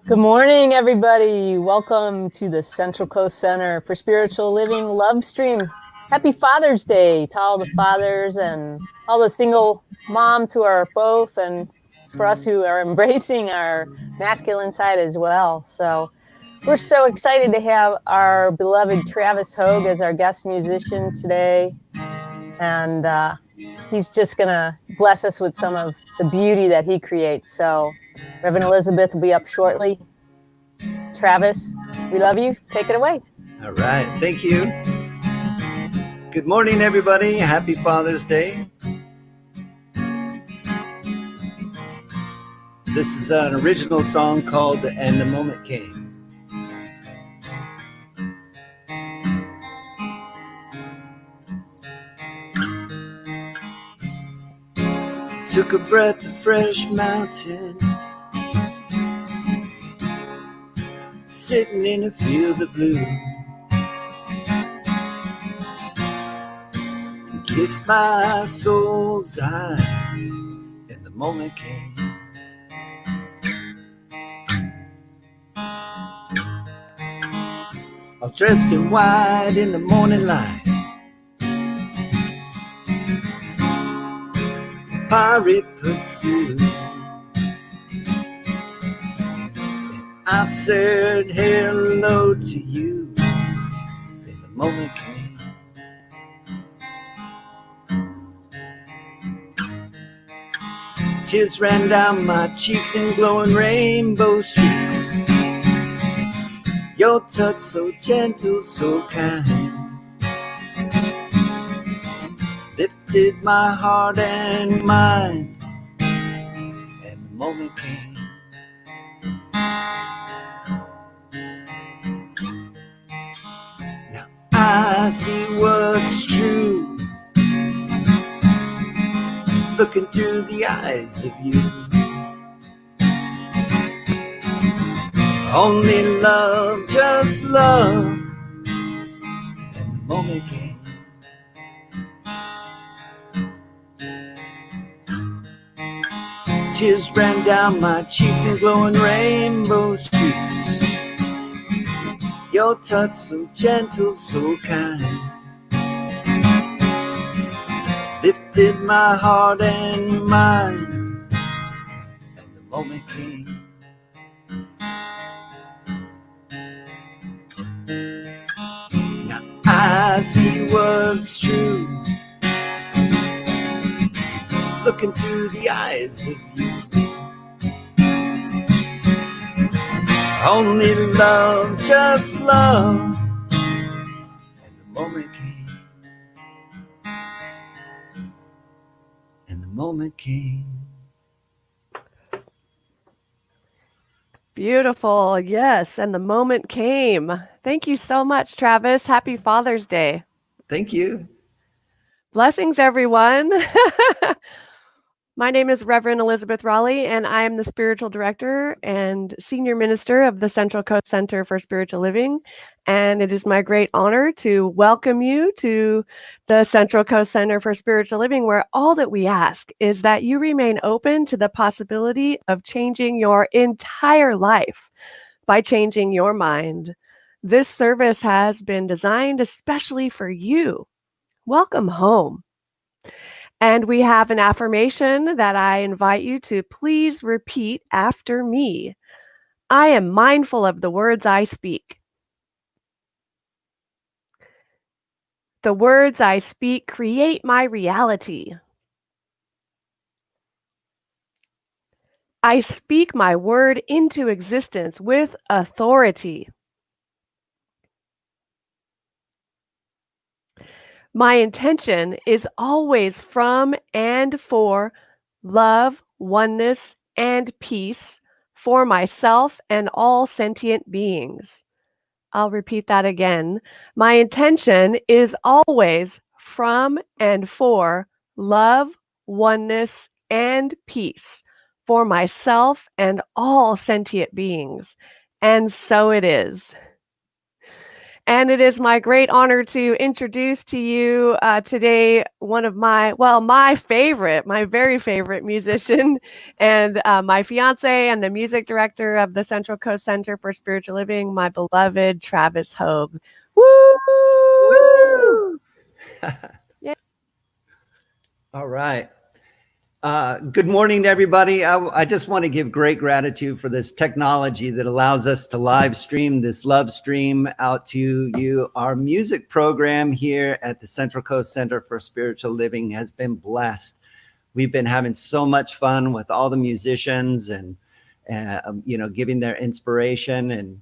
Good morning, everybody. Welcome to the Central Coast Center for Spiritual Living Love Stream. Happy Father's Day to all the fathers and all the single moms who are both, and for us who are embracing our masculine side as well. So we're so excited to have our beloved Travis Hogue as our guest musician today. And he's just going to bless us with some of the beauty that he creates. So Reverend Elizabeth will be up shortly. Travis, we love you. Take it away. All right. Thank you. Good morning, everybody. Happy Father's Day. This is an original song called And the Moment Came. Took a breath of fresh mountain, sitting in a field of blue. Kissed my soul's eye, and the moment came. All dressed in white in the morning light, pirate pursuit. And I said hello to you, and the moment came. Tears ran down my cheeks in glowing rainbow streaks. Your touch so gentle, so kind, lifted my heart and mind, and the moment came. Now I see what's true, looking through the eyes of you. Only love, just love, and the moment came. Tears ran down my cheeks in glowing rainbow streaks. Your touch so gentle, so kind, lifted my heart and mind, and the moment came. Now I see what's true, looking through the eyes of you. Only love, just love, and the moment came. And the moment came. Beautiful. Yes. And the moment came. Thank you so much, Travis. Happy Father's Day. Thank you. Blessings, everyone. My name is Reverend Elizabeth Rowley, and I am the Spiritual Director and Senior Minister of the Central Coast Center for Spiritual Living. And it is my great honor to welcome you to the Central Coast Center for Spiritual Living, where all that we ask is that you remain open to the possibility of changing your entire life by changing your mind. This service has been designed especially for you. Welcome home. And we have an affirmation that I invite you to please repeat after me. I am mindful of the words I speak. The words I speak create my reality. I speak my word into existence with authority. My intention is always from and for love, oneness, and peace for myself and all sentient beings. I'll repeat that again. My intention is always from and for love, oneness, and peace for myself and all sentient beings. And so it is. And it is my great honor to introduce to you today one of my very favorite musician, and my fiance and the music director of the Central Coast Center for Spiritual Living, my beloved Travis Hogue. Woo! Woo! Yeah. All right. Good morning, everybody. I just want to give great gratitude for this technology that allows us to live stream this love stream out to you. Our music program here at the Central Coast Center for Spiritual Living has been blessed. We've been having so much fun with all the musicians and giving their inspiration.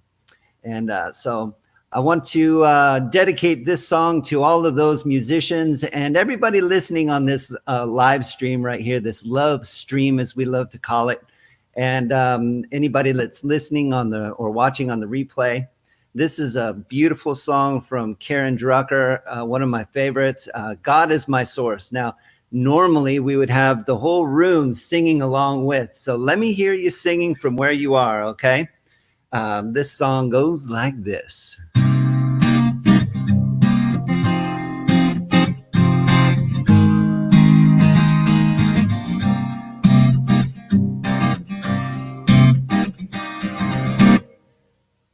So I want to dedicate this song to all of those musicians and everybody listening on this live stream right here, this love stream, as we love to call it. And anybody that's listening or watching on the replay. This is a beautiful song from Karen Drucker, one of my favorites, God is My Source. Now, normally we would have the whole room singing along with. So let me hear you singing from where you are, okay? This song goes like this.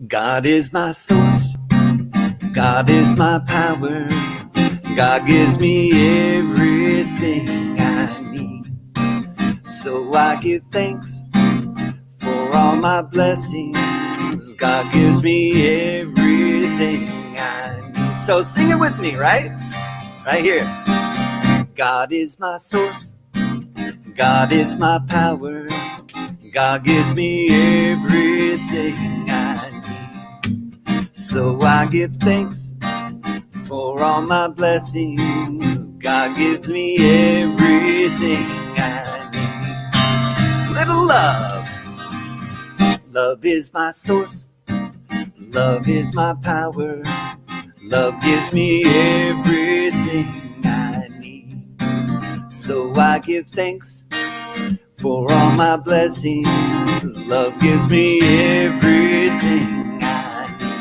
God is my source, God is my power, God gives me everything I need. So I give thanks for all my blessings, God gives me everything I need. So sing it with me, right? Right here. God is my source, God is my power, God gives me everything I need. So I give thanks for all my blessings, God gives me everything I need. Little love, love is my source, love is my power, love gives me everything I need. So I give thanks for all my blessings, love gives me everything I need.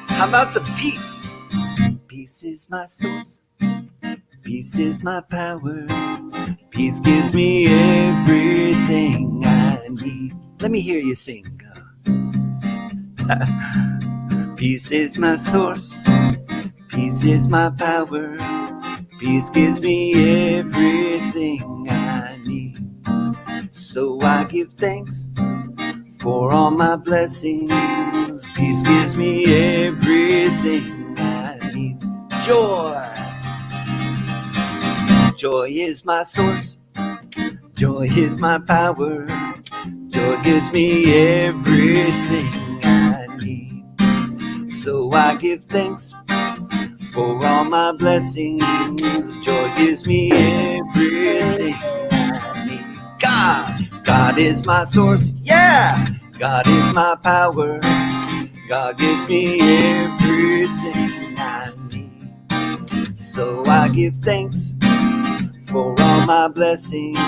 How about some peace? Peace is my source, peace is my power, peace gives me everything I need. Let me hear you sing. Peace is my source, peace is my power, peace gives me everything I need. So I give thanks for all my blessings, peace gives me everything I need. Joy, joy is my source, joy is my power, joy gives me everything I need. So I give thanks for all my blessings, joy gives me everything I need. God is my source, yeah. God is my power, God gives me everything I need. So I give thanks for all my blessings,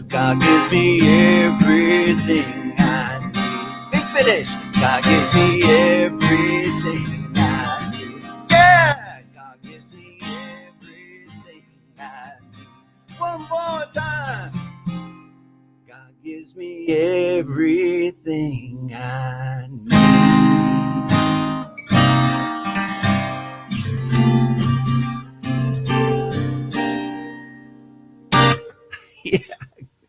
God gives me everything I need. Big finish. God gives me everything I need. Yeah. God gives me everything I need. One more time. God gives me everything I need. Yeah.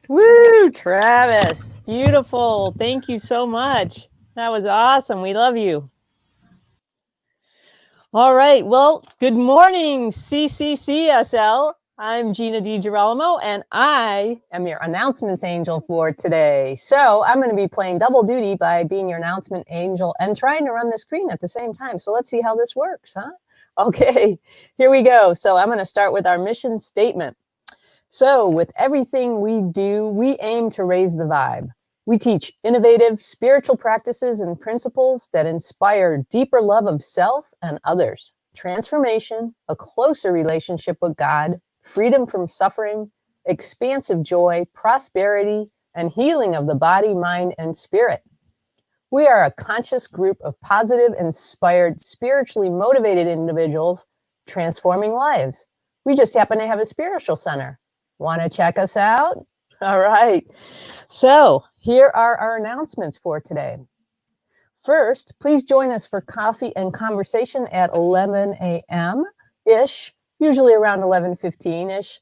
Woo, Travis. Beautiful. Thank you so much. That was awesome. We love you. All right. Well, good morning, CCCSL. I'm Gina DiGirolamo, and I am your announcements angel for today. So I'm going to be playing double duty by being your announcement angel and trying to run the screen at the same time. So let's see how this works, huh? Okay, here we go. So I'm going to start with our mission statement. So with everything we do, we aim to raise the vibe. We teach innovative spiritual practices and principles that inspire deeper love of self and others, transformation, a closer relationship with God, freedom from suffering, expansive joy, prosperity, and healing of the body, mind, and spirit. We are a conscious group of positive, inspired, spiritually motivated individuals transforming lives. We just happen to have a spiritual center. Want to check us out? All right. So here are our announcements for today. First, please join us for coffee and conversation at 11 a.m.-ish, usually around 11:15-ish,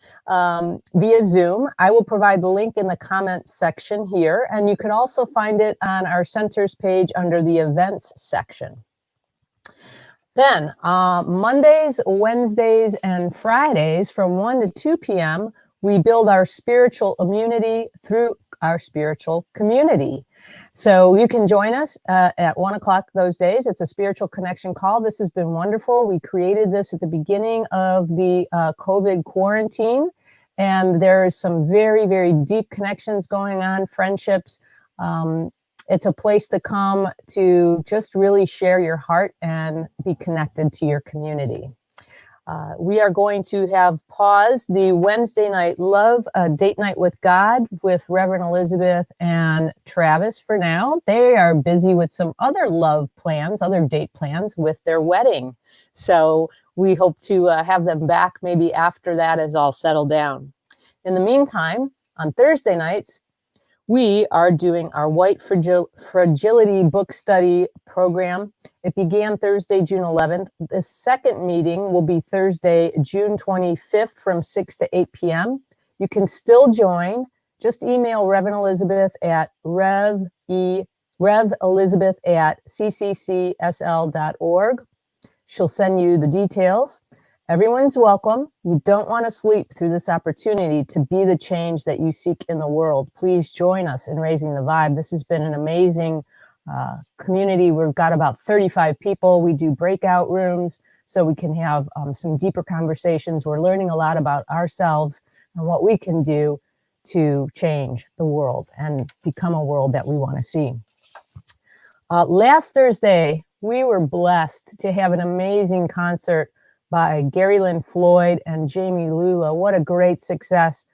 via Zoom. I will provide the link in the comment section here, and you can also find it on our center's page under the events section. Then, Mondays, Wednesdays, and Fridays from 1 to 2 p.m., we build our spiritual immunity through our spiritual community. So you can join us at 1 o'clock those days. It's a spiritual connection call. This has been wonderful. We created this at the beginning of the COVID quarantine, and there is some very, very deep connections going on, friendships. It's a place to come to just really share your heart and be connected to your community. We are going to have paused the Wednesday night love date night with God with Reverend Elizabeth and Travis for now. They are busy with some other love plans, other date plans with their wedding. So we hope to have them back maybe after that is all settled down. In the meantime, on Thursday nights, we are doing our White Fragility book study program. It began Thursday, June 11th. The second meeting will be Thursday, June 25th from 6 to 8 p.m. You can still join. Just email Reverend Elizabeth at revelizabeth@ccccsl.org. She'll send you the details. Everyone's welcome. You don't want to sleep through this opportunity to be the change that you seek in the world. Please join us in Raising the Vibe. This has been an amazing community. We've got about 35 people. We do breakout rooms so we can have some deeper conversations. We're learning a lot about ourselves and what we can do to change the world and become a world that we want to see. Last Thursday, we were blessed to have an amazing concert by Gary Lynn Floyd and Jamie Lula. What a great success.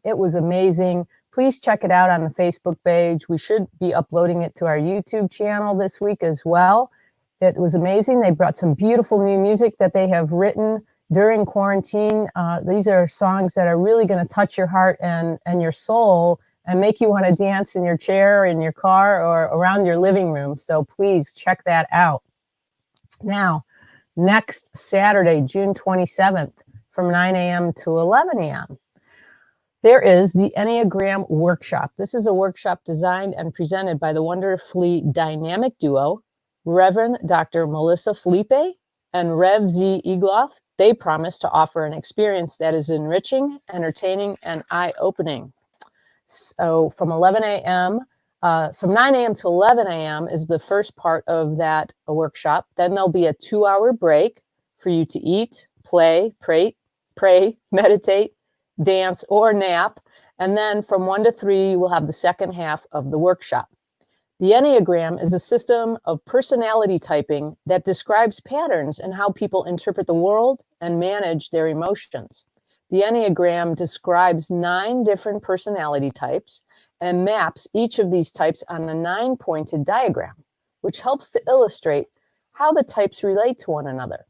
It was amazing. Please check it out on the Facebook page. We should be uploading it to our YouTube channel this week as well. It was amazing. They brought some beautiful new music that they have written during quarantine. These are songs that are really going to touch your heart and your soul and make you want to dance in your chair, in your car, or around your living room. So please check that out. Now, next Saturday, June 27th, from 9 a.m. to 11 a.m., there is the Enneagram Workshop. This is a workshop designed and presented by the wonderfully dynamic duo, Reverend Dr. Melissa Felipe and Rev Z. Egloff. They promise to offer an experience that is enriching, entertaining, and eye-opening. So from 11 a.m., from 9 a.m. to 11 a.m. is the first part of that workshop. Then there'll be a 2-hour break for you to eat, play, pray, meditate, dance, or nap. And then from 1 to 3, we'll have the second half of the workshop. The Enneagram is a system of personality typing that describes patterns in how people interpret the world and manage their emotions. The Enneagram describes 9 different personality types and maps each of these types on a 9-pointed diagram, which helps to illustrate how the types relate to one another.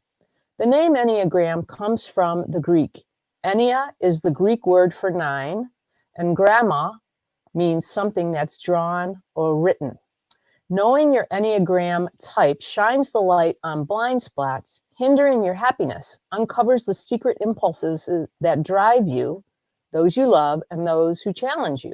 The name Enneagram comes from the Greek. Ennea is the Greek word for 9, and gramma means something that's drawn or written. Knowing your Enneagram type shines the light on blind spots, hindering your happiness, uncovers the secret impulses that drive you, those you love, and those who challenge you.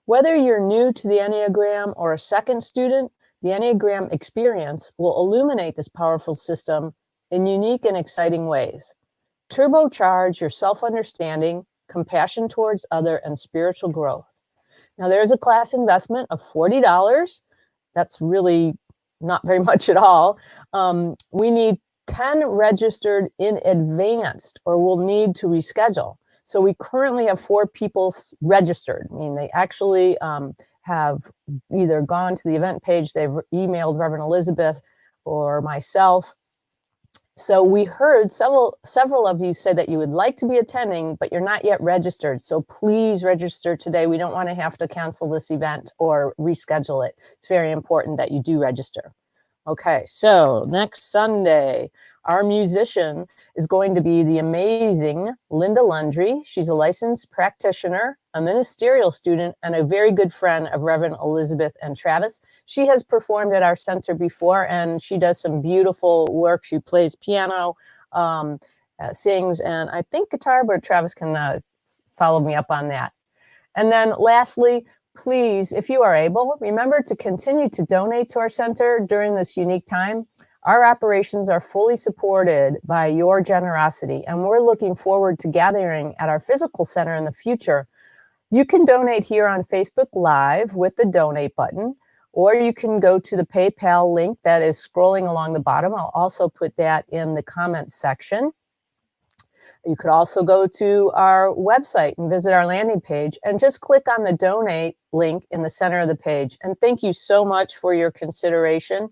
Whether you're new to the Enneagram or a second student, the Enneagram experience will illuminate this powerful system in unique and exciting ways. Turbocharge your self-understanding, compassion towards other, and spiritual growth. Now, there's a class investment of $40. That's really not very much at all. We need 10 registered in advance, or we'll need to reschedule. So we currently have 4 people registered. I mean, they actually have either gone to the event page, they've emailed Reverend Elizabeth or myself. So we heard several of you say that you would like to be attending, but you're not yet registered. So please register today. We don't want to have to cancel this event or reschedule it. It's very important that you do register. Okay, so next Sunday, our musician is going to be the amazing Linda Lundry. She's a licensed practitioner, a ministerial student, and a very good friend of Reverend Elizabeth and Travis. She has performed at our center before, and she does some beautiful work. She plays piano, sings, and I think guitar, but Travis can follow me up on that. And then lastly, please, if you are able, remember to continue to donate to our center during this unique time. Our operations are fully supported by your generosity, and we're looking forward to gathering at our physical center in the future. You can donate here on Facebook Live with the donate button, or you can go to the PayPal link that is scrolling along the bottom. I'll also put that in the comments section. You could also go to our website and visit our landing page and just click on the donate link in the center of the page. And thank you so much for your consideration.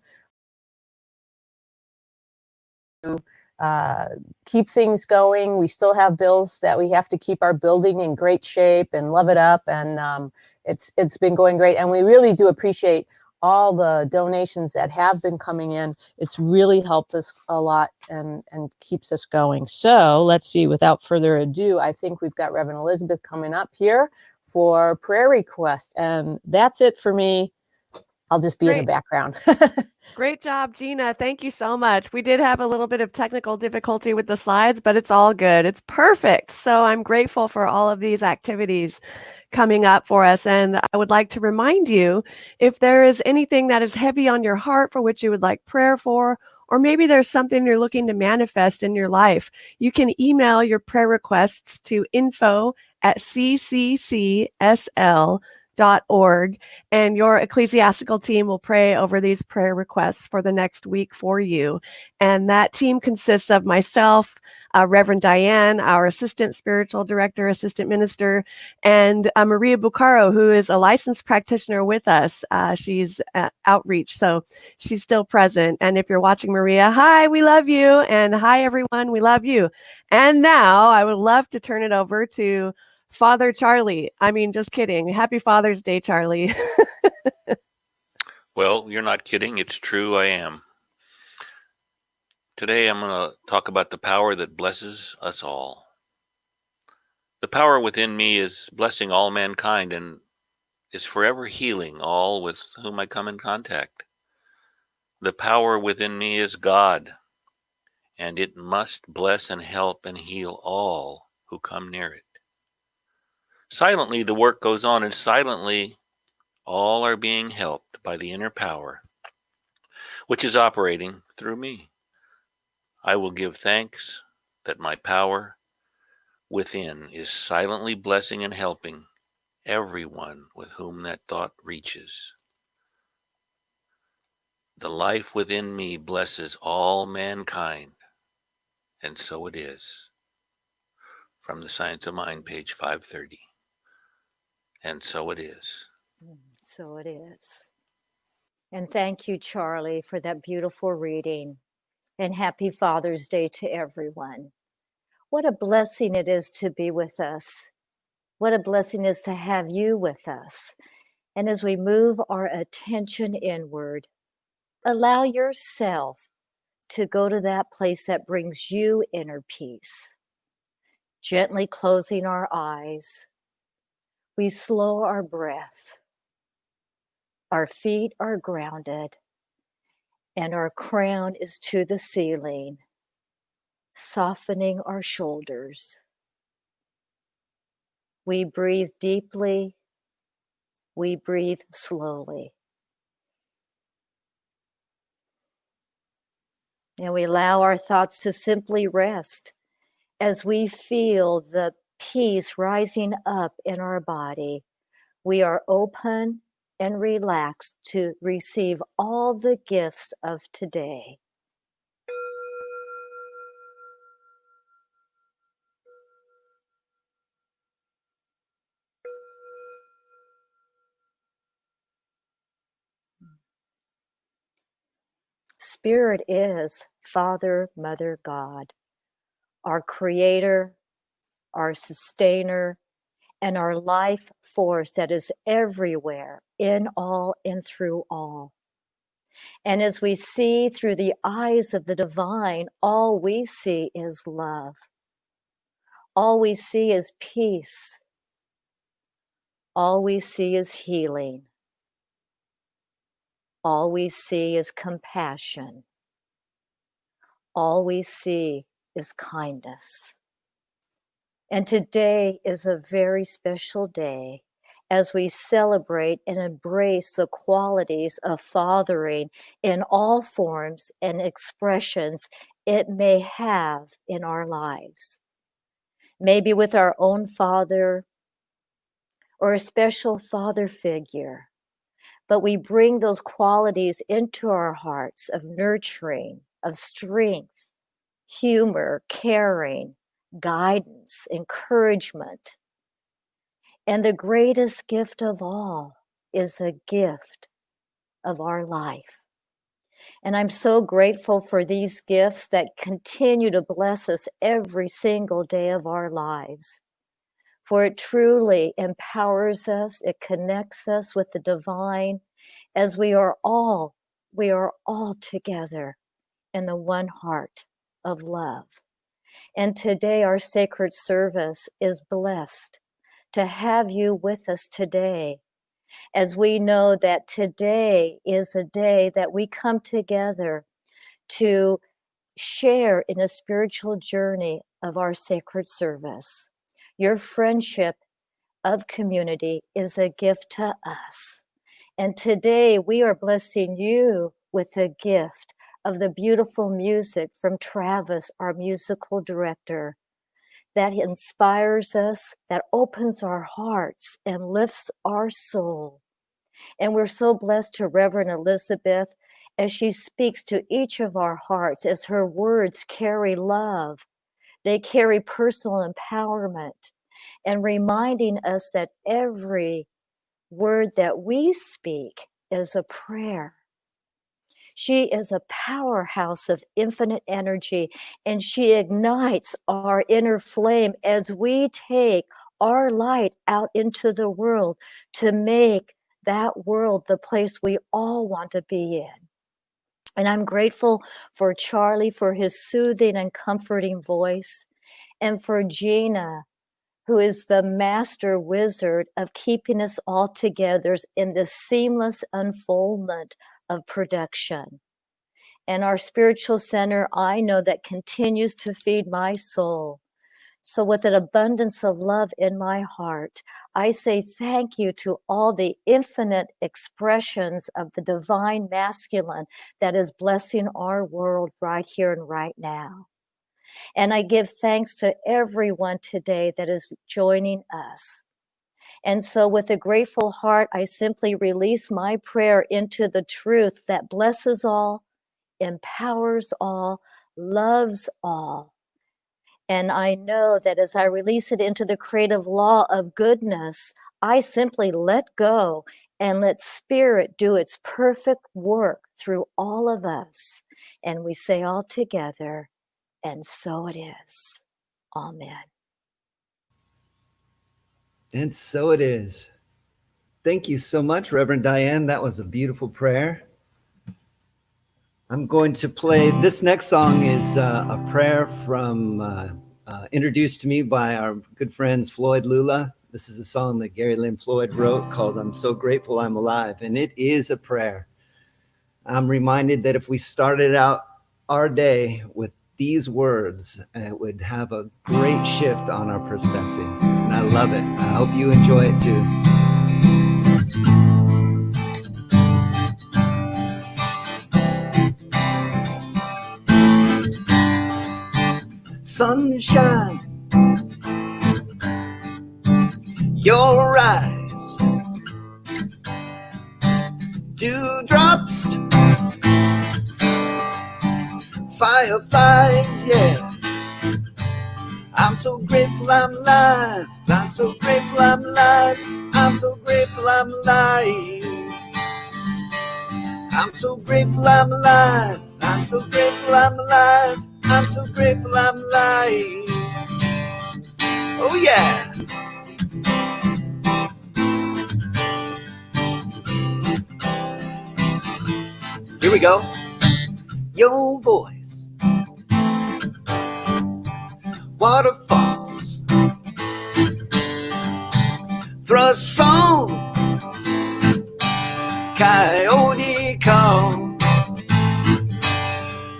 Keep things going. We still have bills that we have to keep our building in great shape and love it up. And it's been going great. And we really do appreciate all the donations that have been coming in. It's really helped us a lot and keeps us going. So let's see, without further ado, I think we've got Reverend Elizabeth coming up here for prayer request. And that's it for me. I'll just be in the background. Great job, Gina. Thank you so much. We did have a little bit of technical difficulty with the slides, but it's all good. It's perfect. So I'm grateful for all of these activities coming up for us. And I would like to remind you, if there is anything that is heavy on your heart for which you would like prayer for, or maybe there's something you're looking to manifest in your life, you can email your prayer requests to info@cccSL.org, and your ecclesiastical team will pray over these prayer requests for the next week for you. And that team consists of myself, Reverend Diane, our assistant spiritual director, assistant minister, and Maria Bucaro, who is a licensed practitioner with us. She's outreach, so she's still present. And if you're watching, Maria, hi, we love you. And hi, everyone, we love you. And now I would love to turn it over to Father Charlie. I mean, just kidding. Happy Father's Day, Charlie. Well, you're not kidding. It's true. I am. Today, I'm going to talk about the power that blesses us all. The power within me is blessing all mankind and is forever healing all with whom I come in contact. The power within me is God, and it must bless and help and heal all who come near it. Silently, the work goes on, and silently, all are being helped by the inner power, which is operating through me. I will give thanks that my power within is silently blessing and helping everyone with whom that thought reaches. The life within me blesses all mankind, and so it is. From the Science of Mind, page 530. And so it is. So it is. And thank you, Charlie, for that beautiful reading. And happy Father's Day to everyone. What a blessing it is to be with us. What a blessing it is to have you with us. And as we move our attention inward, allow yourself to go to that place that brings you inner peace. Gently closing our eyes, we slow our breath. Our feet are grounded, and our crown is to the ceiling, softening our shoulders. We breathe deeply. We breathe slowly. And we allow our thoughts to simply rest as we feel the peace rising up in our body. We are open and relaxed to receive all the gifts of today. Spirit is Father, Mother, God, our creator, our sustainer, and our life force that is everywhere, in all and through all. And as we see through the eyes of the divine, all we see is love. All we see is peace. All we see is healing. All we see is compassion. All we see is kindness. And today is a very special day as we celebrate and embrace the qualities of fathering in all forms and expressions it may have in our lives. Maybe with our own father or a special father figure, but we bring those qualities into our hearts of nurturing, of strength, humor, caring, guidance, encouragement. And the greatest gift of all is the gift of our life. And I'm so grateful for these gifts that continue to bless us every single day of our lives. For it truly empowers us, it connects us with the divine, as we are all together in the one heart of love. And today our sacred service is blessed to have you with us today, as we know that today is a day that we come together to share in the spiritual journey of our sacred service. Your friendship of community is a gift to us. And today we are blessing you with the gift of the beautiful music from Travis, our musical director, that inspires us, that opens our hearts and lifts our soul. And we're so blessed to Reverend Elizabeth as she speaks to each of our hearts, as her words carry love. They carry personal empowerment and reminding us that every word that we speak is a prayer. She is a powerhouse of infinite energy, and she ignites our inner flame as we take our light out into the world to make that world the place we all want to be in. And I'm grateful for Charlie for his soothing and comforting voice, and for Gina, who is the master wizard of keeping us all together in this seamless unfoldment of production. And our spiritual center, I know, that continues to feed my soul. So with an abundance of love in my heart, I say thank you to all the infinite expressions of the divine masculine that is blessing our world right here and right now. And I give thanks to everyone today that is joining us. And so with a grateful heart, I simply release my prayer into the truth that blesses all, empowers all, loves all. And I know that as I release it into the creative law of goodness, I simply let go and let Spirit do its perfect work through all of us. And we say all together, and so it is. Amen. And so it is. Thank you so much, Reverend Diane. That was a beautiful prayer. I'm going to play, this next song is a prayer from, introduced to me by our good friends Floyd Lula. This is a song that Gary Lynn Floyd wrote called I'm So Grateful I'm Alive. And it is a prayer. I'm reminded that if we started out our day with these words, it would have a great shift on our perspective. And I love it. I hope you enjoy it too. Sunshine, your eyes, dewdrops, fireflies, yeah. I'm so grateful I'm alive. I'm so grateful I'm alive. I'm so grateful I'm alive. I'm so grateful I'm alive. I'm so grateful I'm alive. I'm so grateful I'm alive. Oh yeah. Here we go. Your voice, waterfalls, through a song, coyote call.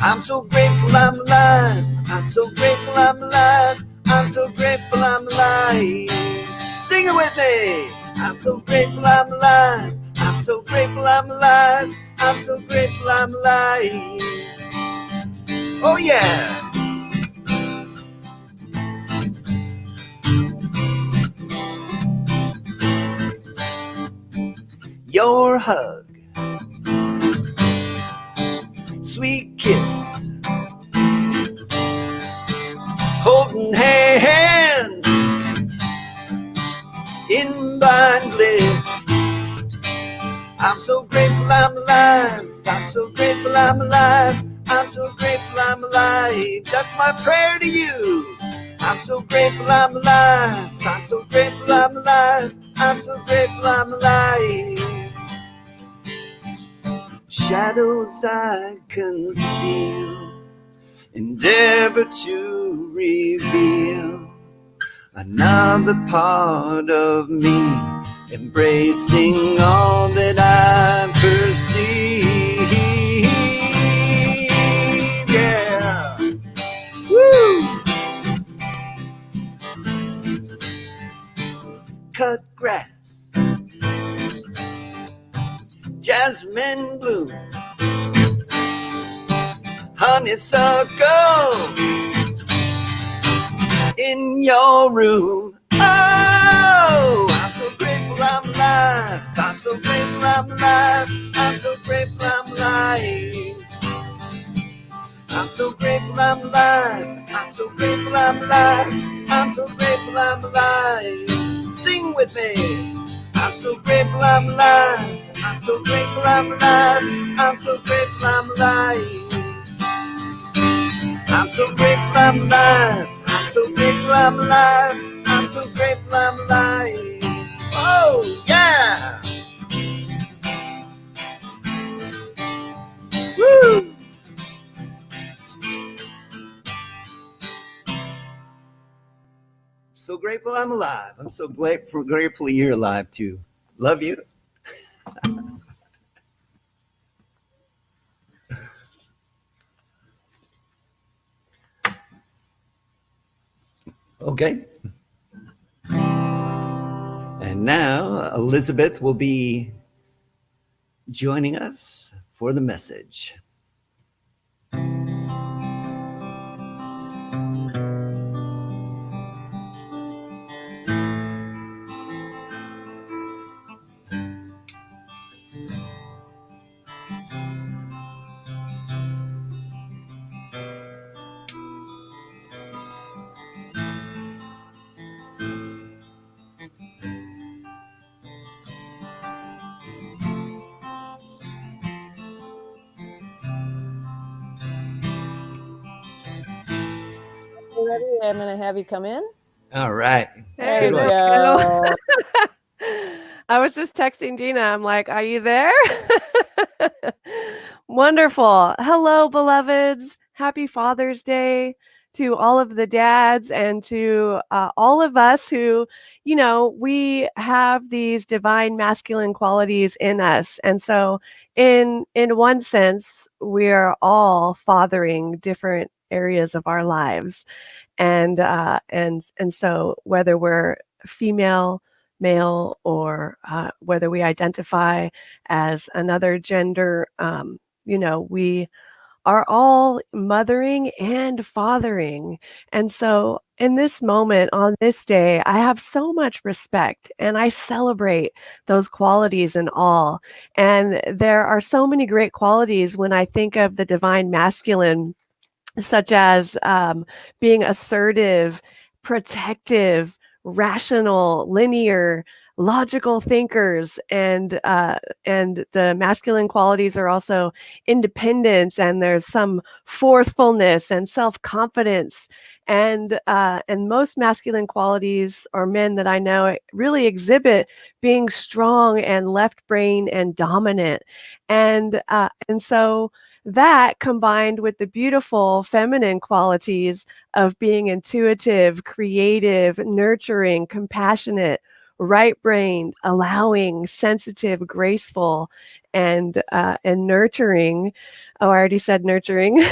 I'm so grateful I'm alive. I'm so grateful I'm alive. I'm so grateful I'm alive. Sing it with me. I'm so grateful I'm alive. I'm so grateful I'm alive. I'm so grateful I'm alive. Oh yeah. Your hug, sweet kiss, holding hands in blind bliss. I'm so grateful I'm alive. I'm so grateful I'm alive. I'm so grateful I'm alive. That's my prayer to you. I'm so grateful I'm alive. I'm so grateful I'm alive. I'm so grateful I'm alive. Shadows I conceal, endeavor to reveal another part of me, embracing all that I perceive. Yeah. Woo! Cut grass, jasmine bloom, honeysuckle in your room. Oh, I'm so grateful I'm alive. I'm so grateful I'm alive. I'm so grateful I'm alive. I'm so grateful I'm alive. I'm so grateful I'm alive. I'm so grateful I'm alive. Sing with me. I'm so grateful I'm alive. I'm so grateful I'm alive. I'm so grateful I'm alive. I'm so grateful I'm alive. I'm so grateful I'm alive. I'm so grateful I'm alive. Oh yeah. Woo! So grateful I'm alive. I'm so grateful you're alive too. Love you. Okay. And now Elizabeth will be joining us for the message. Ready? I'm going to have you come in. All right. There There we we go. I was just texting Gina. I'm like, are you there? Wonderful. Hello, beloveds. Happy Father's Day to all of the dads and to all of us who, we have these divine masculine qualities in us. And so in one sense, we're all fathering different areas of our lives. And so whether we're female, male, or whether we identify as another gender, we are all mothering and fathering. And so in this moment, on this day, I have so much respect and I celebrate those qualities in all. And there are so many great qualities when I think of the divine masculine, such as being assertive, protective, rational, linear, logical thinkers, and the masculine qualities are also independence, and there's some forcefulness and self-confidence, and most masculine qualities, or men that I know, really exhibit being strong and left brain and dominant, and so that, combined with the beautiful feminine qualities of being intuitive, creative, nurturing, compassionate, right-brained, allowing, sensitive, graceful, and nurturing. Oh, I already said nurturing.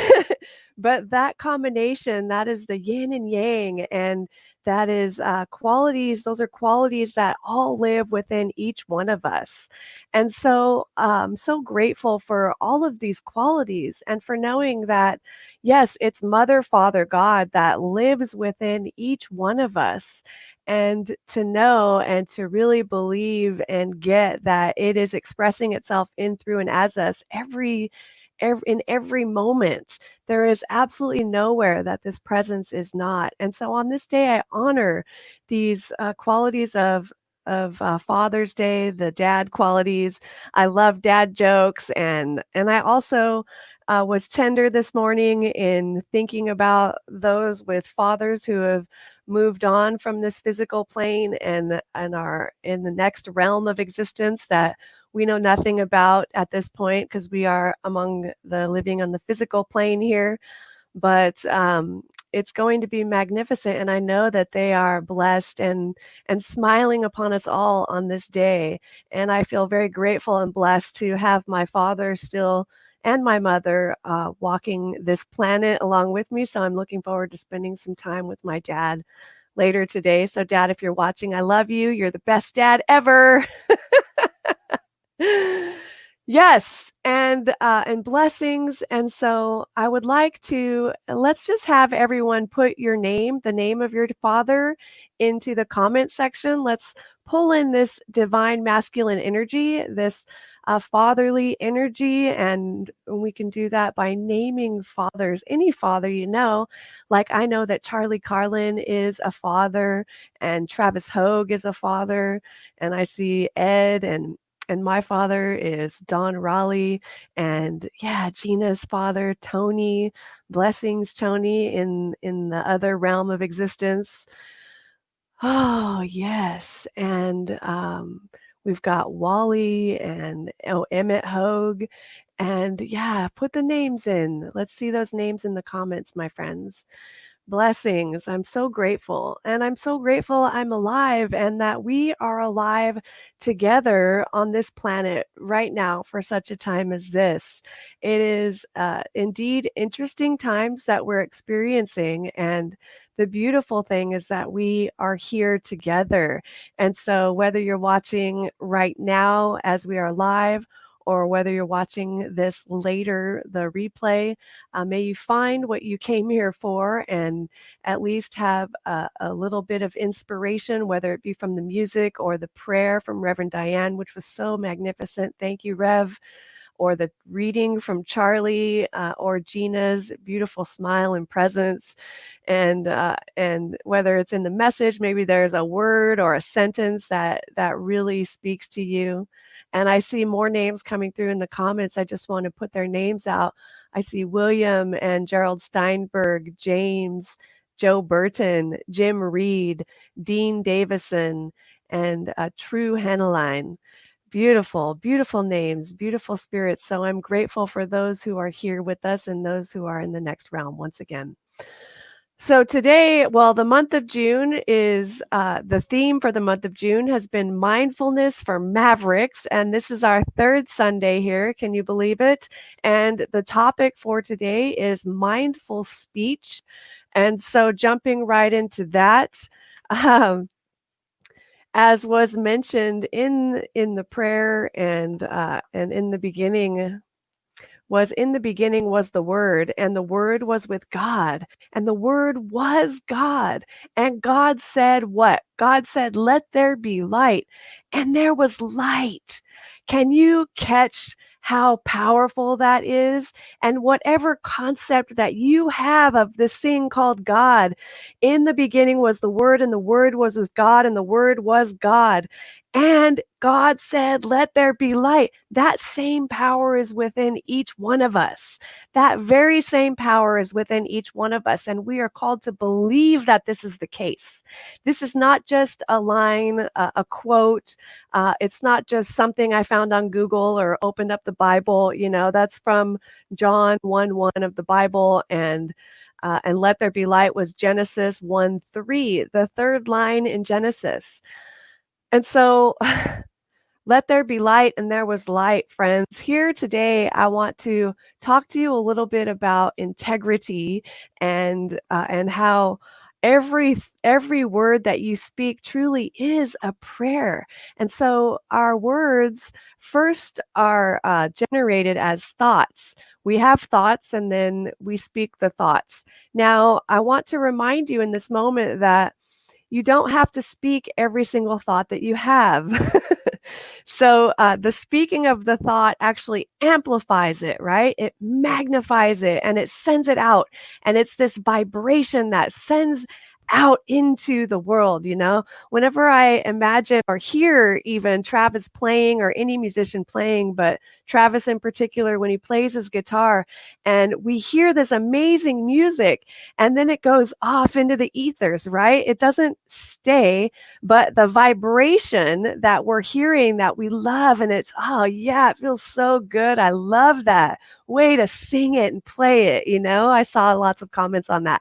But that combination, that is the yin and yang, and that is qualities. Those are qualities that all live within each one of us. And so I'm so grateful for all of these qualities, and for knowing that, yes, it's Mother, Father, God that lives within each one of us. And to know and to really believe and get that it is expressing itself in, through, and as us in every moment. There is absolutely nowhere that this presence is not. And so on this day, I honor these qualities of Father's Day, the dad qualities. I love dad jokes, and I also was tender this morning in thinking about those with fathers who have moved on from this physical plane and are in the next realm of existence that we know nothing about at this point, because we are among the living on the physical plane here. But it's going to be magnificent, and I know that they are blessed and smiling upon us all on this day. And I feel very grateful and blessed to have my father still, and my mother, walking this planet along with me. So I'm looking forward to spending some time with my dad later today. So Dad, if you're watching, I love you. You're the best dad ever. Yes, and blessings. And so I would like to, let's just have everyone put your name, the name of your father, into the comment section. Let's pull in this divine masculine energy, this fatherly energy, and we can do that by naming fathers, any father you know. Like, I know that Charlie Carlin is a father, and Travis Hogue is a father, and I see Ed, and my father is Don Rowley, and yeah, Gina's father, Tony. Blessings, Tony, in the other realm of existence. Oh, yes. And we've got Wally and Emmett Hogue. And yeah, put the names in. Let's see those names in the comments, my friends. Blessings. I'm so grateful. And I'm so grateful I'm alive, and that we are alive together on this planet right now for such a time as this. It is indeed interesting times that we're experiencing. And the beautiful thing is that we are here together. And so whether you're watching right now as we are live, or whether you're watching this later, the replay, may you find what you came here for, and at least have a little bit of inspiration, whether it be from the music or the prayer from Reverend Diane, which was so magnificent. Thank you, Rev. Or the reading from Charlie, or Gina's beautiful smile and presence. And whether it's in the message, maybe there's a word or a sentence that really speaks to you. And I see more names coming through in the comments. I just want to put their names out. I see William and Gerald Steinberg, James, Joe Burton, Jim Reed, Dean Davison, and True Henneline. Beautiful, beautiful names, beautiful spirits. So I'm grateful for those who are here with us and those who are in the next realm once again. So today, well, the month of June is, the theme for the month of June has been mindfulness for mavericks. And this is our third Sunday here. Can you believe it? And the topic for today is mindful speech. And so jumping right into that, as was mentioned in the prayer, and in the beginning was the Word, and the Word was with God, and the Word was God. And God said what? God said, "Let there be light," and there was light. Can you catch how powerful that is? And whatever concept that you have of this thing called God, in the beginning was the Word, and the Word was with God, and the Word was God. And God said, let there be light. That same power is within each one of us. That very same power is within each one of us. And we are called to believe that this is the case. This is not just a line, a quote. It's not just something I found on Google or opened up the Bible. That's from John 1:1 of the Bible. And let there be light was Genesis 1:3, the third line in Genesis. And so let there be light, and there was light, friends. Here today, I want to talk to you a little bit about integrity and how every word that you speak truly is a prayer. And so our words first are generated as thoughts. We have thoughts, and then we speak the thoughts. Now, I want to remind you in this moment that you don't have to speak every single thought that you have. So the speaking of the thought actually amplifies it, right? It magnifies it and it sends it out. And it's this vibration that sends out into the world. Whenever I imagine or hear even Travis playing, or any musician playing, but Travis in particular, when he plays his guitar and we hear this amazing music, and then it goes off into the ethers, right? It doesn't stay, but the vibration that we're hearing that we love, and it's, oh yeah, it feels so good. I love that way to sing it and play it. I saw lots of comments on that.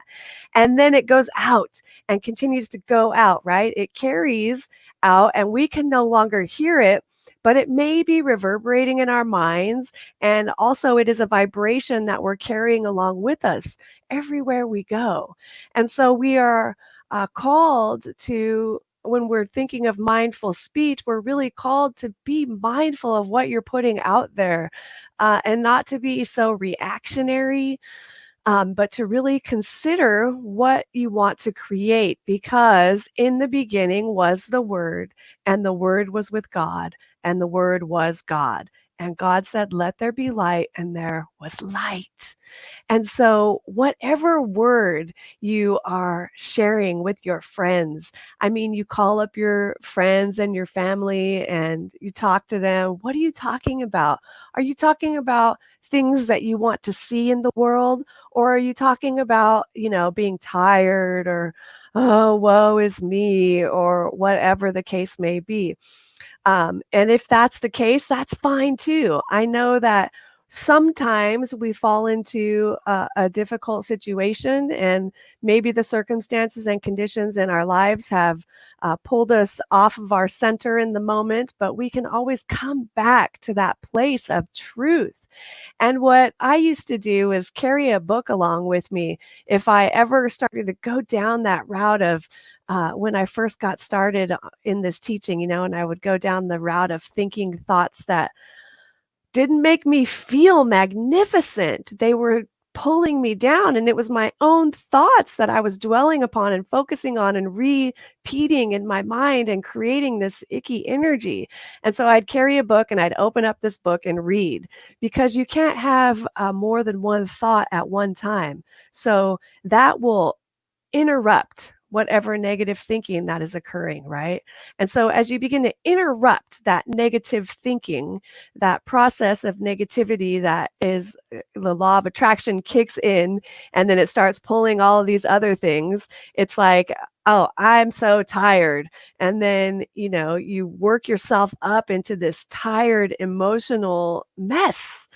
And then it goes out and continues to go out, right? It carries out and we can no longer hear it, but it may be reverberating in our minds. And also it is a vibration that we're carrying along with us everywhere we go. And so we are called to, when we're thinking of mindful speech, we're really called to be mindful of what you're putting out there, and not to be so reactionary, but to really consider what you want to create, because in the beginning was the Word, and the Word was with God, and the Word was God. And God said, let there be light, and there was light. And so whatever word you are sharing with your friends, I mean, you call up your friends and your family and you talk to them. What are you talking about? Are you talking about things that you want to see in the world? Or are you talking about, being tired, or, oh, woe is me, or whatever the case may be? And if that's the case, that's fine too. I know that sometimes we fall into a difficult situation, and maybe the circumstances and conditions in our lives have pulled us off of our center in the moment, but we can always come back to that place of truth. And what I used to do is carry a book along with me if I ever started to go down that route of, when I first got started in this teaching, and I would go down the route of thinking thoughts that didn't make me feel magnificent. They were pulling me down, and it was my own thoughts that I was dwelling upon and focusing on and repeating in my mind and creating this icky energy. And so I'd carry a book and I'd open up this book and read, because you can't have more than one thought at one time. So that will interrupt whatever negative thinking that is occurring, right? And so as you begin to interrupt that negative thinking, that process of negativity, that is the law of attraction kicks in, and then it starts pulling all of these other things. It's like, oh, I'm so tired. And then, you work yourself up into this tired emotional mess.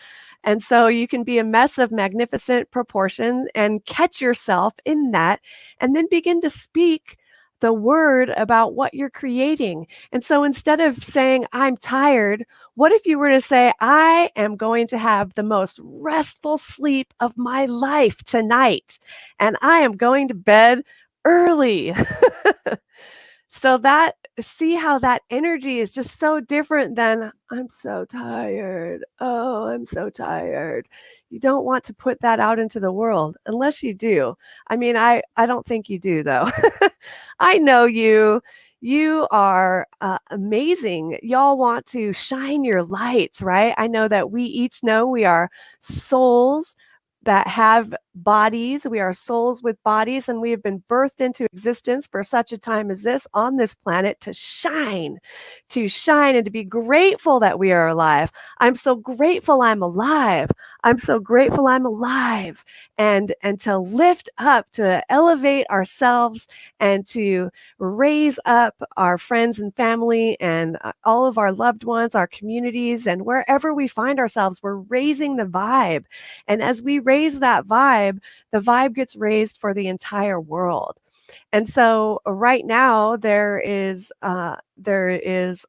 And so you can be a mess of magnificent proportion and catch yourself in that, and then begin to speak the word about what you're creating. And so instead of saying, I'm tired, what if you were to say, I am going to have the most restful sleep of my life tonight, and I am going to bed early. So see how that energy is just so different than, I'm so tired. Oh, I'm so tired. You don't want to put that out into the world unless you do. I mean, I don't think you do, though. I know you. You are amazing. Y'all want to shine your lights, right? I know that we each know we are souls that have bodies. We are souls with bodies, and we have been birthed into existence for such a time as this on this planet to shine and to be grateful that we are alive. I'm so grateful I'm alive. I'm so grateful I'm alive. And to lift up, to elevate ourselves, and to raise up our friends and family and all of our loved ones, our communities, and wherever we find ourselves, we're raising the vibe. And as we raise that vibe, the vibe gets raised for the entire world. And so right now there is a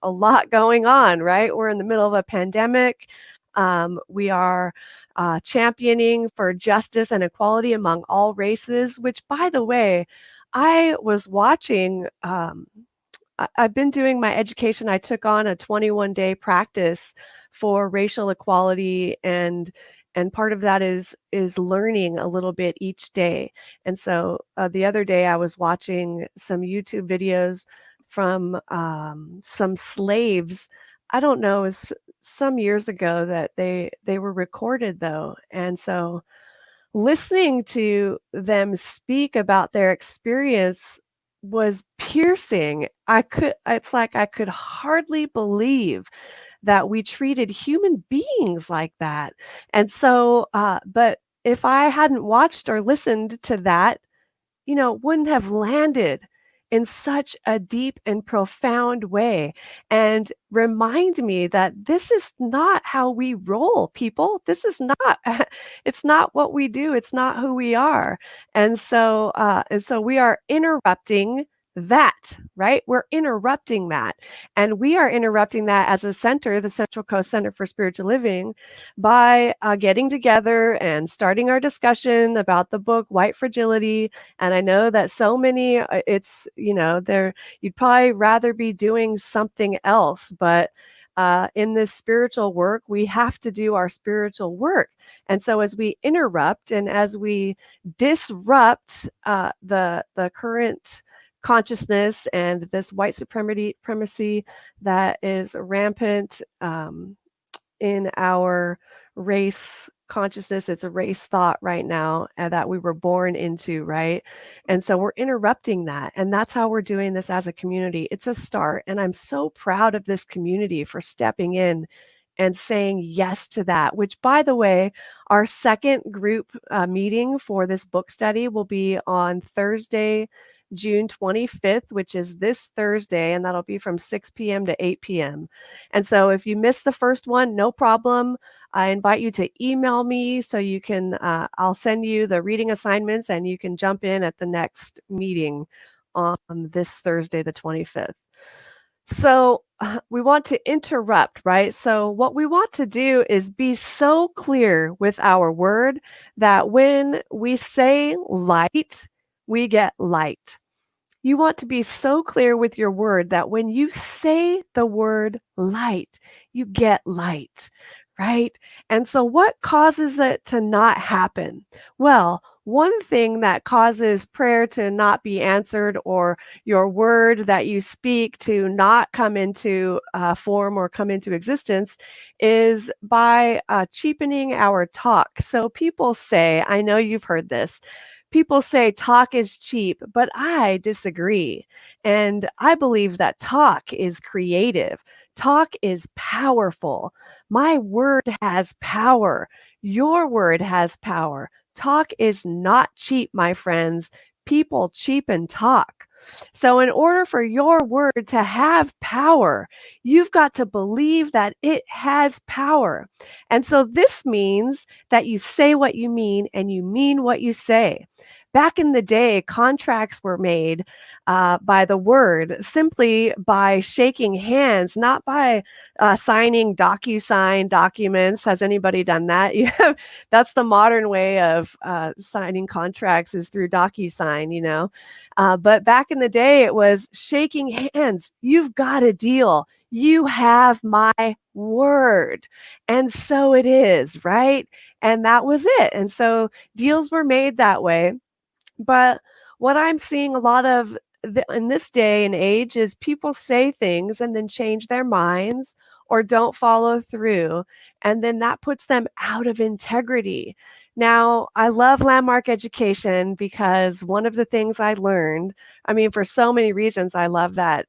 lot going on, right? We're in the middle of a pandemic. We are championing for justice and equality among all races, which, by the way, I was watching. I've been doing my education. I took on a 21-day practice for racial equality, and part of that is learning a little bit each day. And so the other day I was watching some YouTube videos from some slaves. I don't know, it was some years ago that they were recorded though. And so listening to them speak about their experience was piercing. It's like I could hardly believe that we treated human beings like that. And so, but if I hadn't watched or listened to that, wouldn't have landed in such a deep and profound way, and remind me that this is not how we roll, people. This is not, it's not what we do. It's not who we are. And so we are interrupting that, right? We're interrupting that. And we are interrupting that as a center, the Central Coast Center for Spiritual Living, by getting together and starting our discussion about the book, White Fragility. And I know that so many, you'd probably rather be doing something else, but in this spiritual work, we have to do our spiritual work. And so as we interrupt and as we disrupt the current consciousness and this white supremacy that is rampant in our race consciousness, it's a race thought right now that we were born into, right? And so we're interrupting that. And that's how we're doing this as a community. It's a start. And I'm so proud of this community for stepping in and saying yes to that, which, by the way, our second group meeting for this book study will be on Thursday, June 25th, which is this Thursday, and that'll be from 6 p.m. to 8 p.m. And so if you missed the first one, no problem. I invite you to email me so you can, I'll send you the reading assignments and you can jump in at the next meeting on this Thursday, the 25th. So we want to interrupt, right? So what we want to do is be so clear with our word that when we say light, we get light. You want to be so clear with your word that when you say the word light, you get light, right? And so what causes it to not happen? Well, one thing that causes prayer to not be answered or your word that you speak to not come into form or come into existence is by cheapening our talk. So people say, I know you've heard this, people say talk is cheap, but I disagree. And I believe that talk is creative. Talk is powerful. My word has power. Your word has power. Talk is not cheap, my friends. People cheapen talk. So in order for your word to have power, you've got to believe that it has power. And so this means that you say what you mean and you mean what you say. Back in the day, contracts were made by the word, simply by shaking hands, not by signing DocuSign documents. Has anybody done that? That's the modern way of signing contracts, is through DocuSign, but back in the day, it was shaking hands. You've got a deal. You have my word. And so it is, right? And that was it. And so deals were made that way. But what I'm seeing a lot of in this day and age is people say things and then change their minds or don't follow through. And then that puts them out of integrity. Now, I love landmark education because one of the things I learned, I mean, for so many reasons, I love that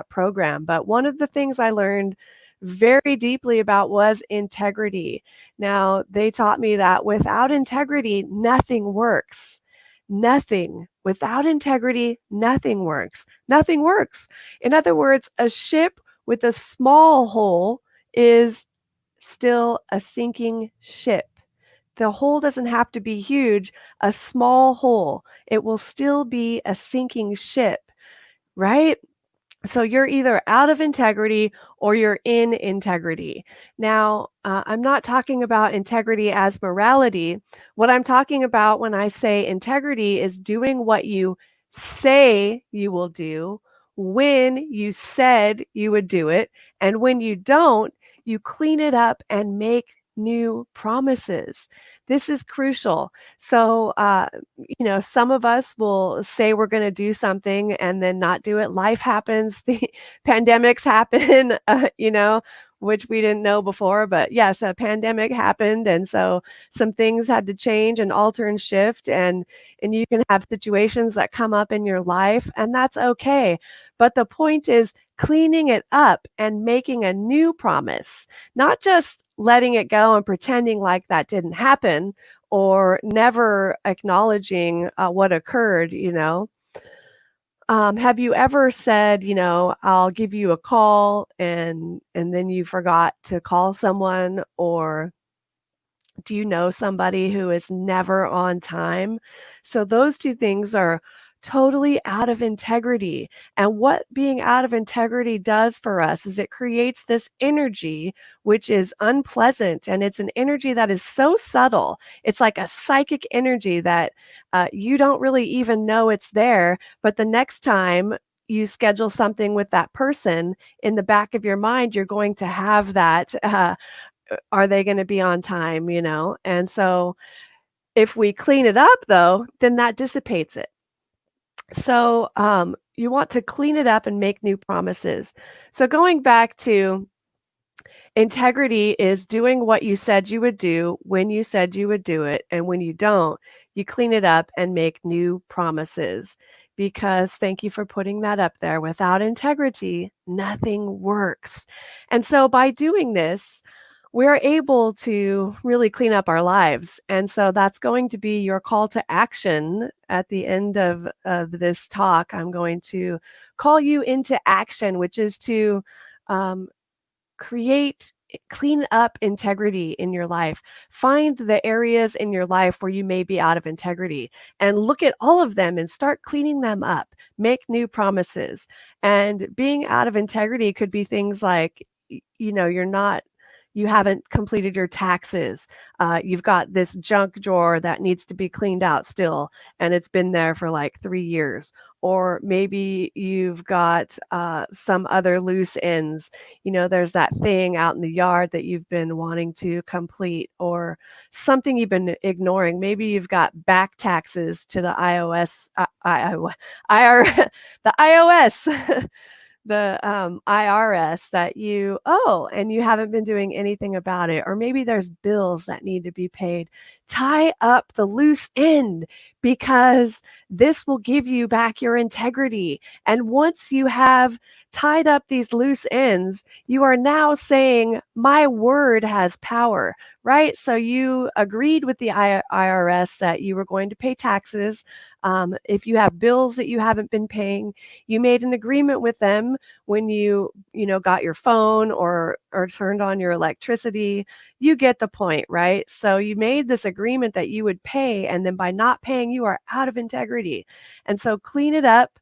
program. But one of the things I learned very deeply about was integrity. Now, they taught me that without integrity, nothing works. Nothing. Without integrity, nothing works. Nothing works. In other words, a ship with a small hole is still a sinking ship. The hole doesn't have to be huge, a small hole. It will still be a sinking ship, right? So you're either out of integrity or you're in integrity. Now, I'm not talking about integrity as morality. What I'm talking about when I say integrity is doing what you say you will do when you said you would do it. And when you don't, you clean it up and make new promises. This is crucial. So, some of us will say we're going to do something and then not do it. Life happens, the pandemics happen, which we didn't know before. But yes, a pandemic happened. And so some things had to change and alter and shift. And you can have situations that come up in your life, and that's okay. But the point is cleaning it up and making a new promise, not just letting it go and pretending like that didn't happen or never acknowledging what occurred. Have you ever said, I'll give you a call and then you forgot to call someone? Or do you know somebody who is never on time? So those two things are totally out of integrity. And what being out of integrity does for us is it creates this energy which is unpleasant, and it's an energy that is so subtle. It's like a psychic energy that you don't really even know it's there, but the next time you schedule something with that person, in the back of your mind, you're going to have that are they going to be on time, And so if we clean it up, though, then that dissipates it. So you want to clean it up and make new promises. So going back to integrity is doing what you said you would do when you said you would do it. And when you don't, you clean it up and make new promises. Because thank you for putting that up there. Without integrity, nothing works. And so by doing this, we're able to really clean up our lives. And so that's going to be your call to action at the end of this talk. I'm going to call you into action, which is to clean up integrity in your life. Find the areas in your life where you may be out of integrity and look at all of them and start cleaning them up. Make new promises. And being out of integrity could be things like, you haven't completed your taxes. You've got this junk drawer that needs to be cleaned out still, and it's been there for like 3 years. Or maybe you've got some other loose ends. There's that thing out in the yard that you've been wanting to complete, or something you've been ignoring. Maybe you've got back taxes to the the iOS. The IRS that you owe and you haven't been doing anything about it. Or maybe there's bills that need to be paid. Tie up the loose end, because this will give you back your integrity. And once you have tied up these loose ends, you are now saying, my word has power, right? So you agreed with the IRS that you were going to pay taxes. If you have bills that you haven't been paying, you made an agreement with them when you got your phone or turned on your electricity. You get the point, right? So you made this agreement that you would pay, and then by not paying, you are out of integrity. And so clean it up.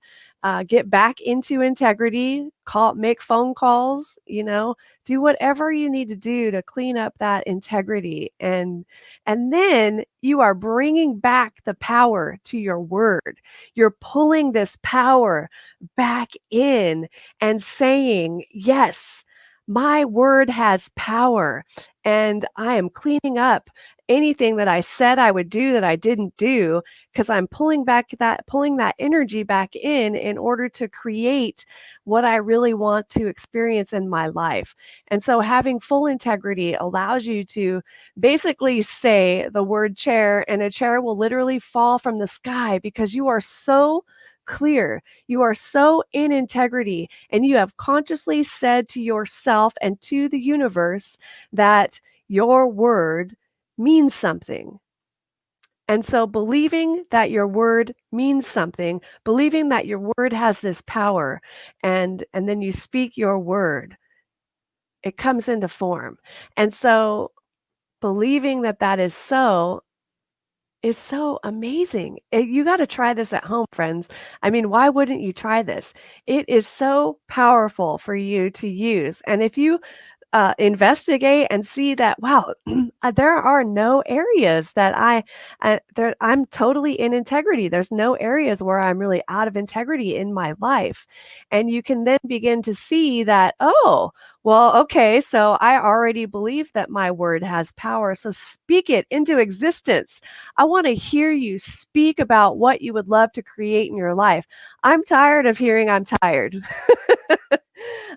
Get back into integrity, make phone calls, do whatever you need to do to clean up that integrity. And then you are bringing back the power to your word. You're pulling this power back in and saying, yes, my word has power. And I am cleaning up anything that I said I would do that I didn't do, because I'm pulling that energy back in order to create what I really want to experience in my life. And so having full integrity allows you to basically say the word chair, and a chair will literally fall from the sky, because you are so clear, you are so in integrity, and you have consciously said to yourself and to the universe that your word means something. And so believing that your word means something, believing that your word has this power, and then you speak your word, it comes into form. And so believing that that is so amazing. You got to try this at home, friends. I mean, why wouldn't you try this? It is so powerful for you to use. And if you investigate and see that, wow, there are no areas that I'm totally in integrity. There's no areas where I'm really out of integrity in my life. And you can then begin to see that, oh, well, okay, so I already believe that my word has power. So speak it into existence. I want to hear you speak about what you would love to create in your life. I'm tired of hearing I'm tired.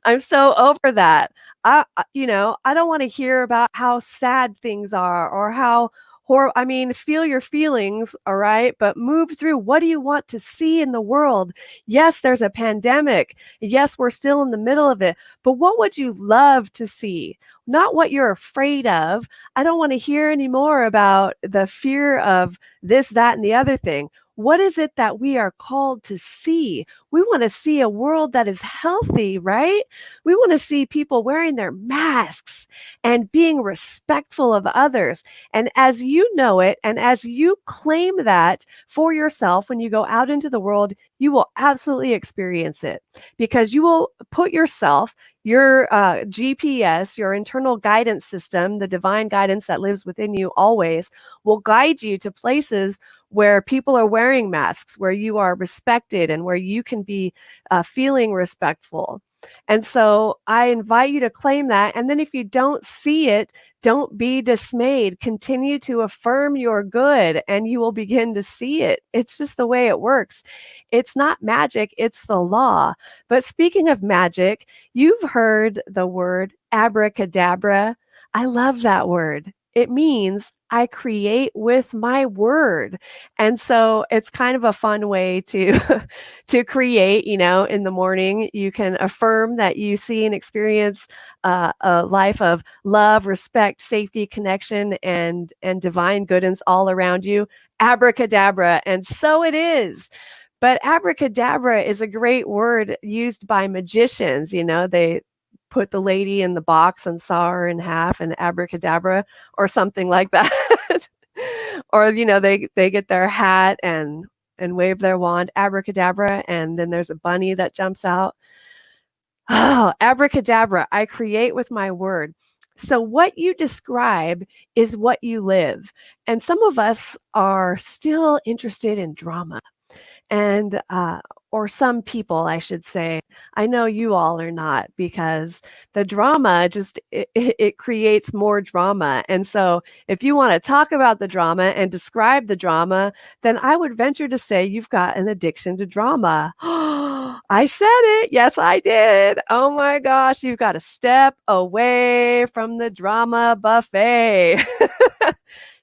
I'm so over that. I don't want to hear about how sad things are or how horrible. I mean, feel your feelings, all right, but move through. What do you want to see in the world? Yes, there's a pandemic. Yes, we're still in the middle of it, but what would you love to see? Not what you're afraid of. I don't want to hear anymore about the fear of this, that, and the other thing. What is it that we are called to see? We want to see a world that is healthy, right? We want to see people wearing their masks and being respectful of others. And as you know it, and as you claim that for yourself when you go out into the world, you will absolutely experience it, because you will put yourself, your GPS, your internal guidance system, the divine guidance that lives within you always, will guide you to places where people are wearing masks, where you are respected, and where you can be feeling respectful. And so I invite you to claim that. And then if you don't see it, don't be dismayed. Continue to affirm your good, and you will begin to see it. It's just the way it works. It's not magic, it's the law. But speaking of magic, you've heard the word abracadabra. I love that word. It means I create with my word. And so it's kind of a fun way to to create, in the morning. You can affirm that you see and experience a life of love, respect, safety, connection, and divine goodness all around you. Abracadabra. And so it is. But abracadabra is a great word used by magicians. They put the lady in the box and saw her in half, and abracadabra, or something like that. Or they get their hat and wave their wand, abracadabra, and then there's a bunny that jumps out. Oh, abracadabra, I create with my word. So what you describe is what you live. And some of us are still interested in drama. And or some people, I should say. I know you all are not, because the drama it creates more drama. And so if you want to talk about the drama and describe the drama, then I would venture to say you've got an addiction to drama. I said it. Yes, I did. Oh my gosh, you've got to step away from the drama buffet.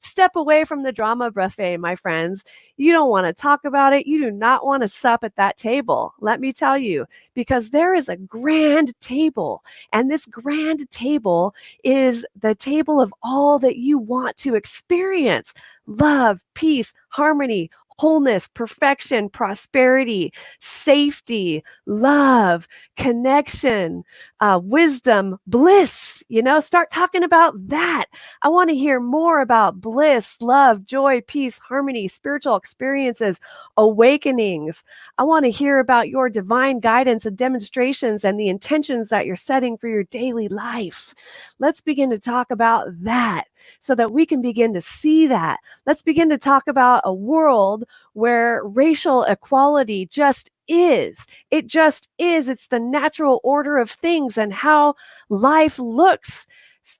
Step away from the drama buffet, my friends. You don't want to talk about it. You do not want to sup at that table. Let me tell you, because there is a grand table, and this grand table is the table of all that you want to experience: love, peace, harmony, wholeness, perfection, prosperity, safety, love, connection, wisdom, bliss. Start talking about that. I want to hear more about bliss, love, joy, peace, harmony, spiritual experiences, awakenings. I want to hear about your divine guidance and demonstrations and the intentions that you're setting for your daily life. Let's begin to talk about that so that we can begin to see that. Let's begin to talk about a world where racial equality just is. It just is. It's the natural order of things, and how life looks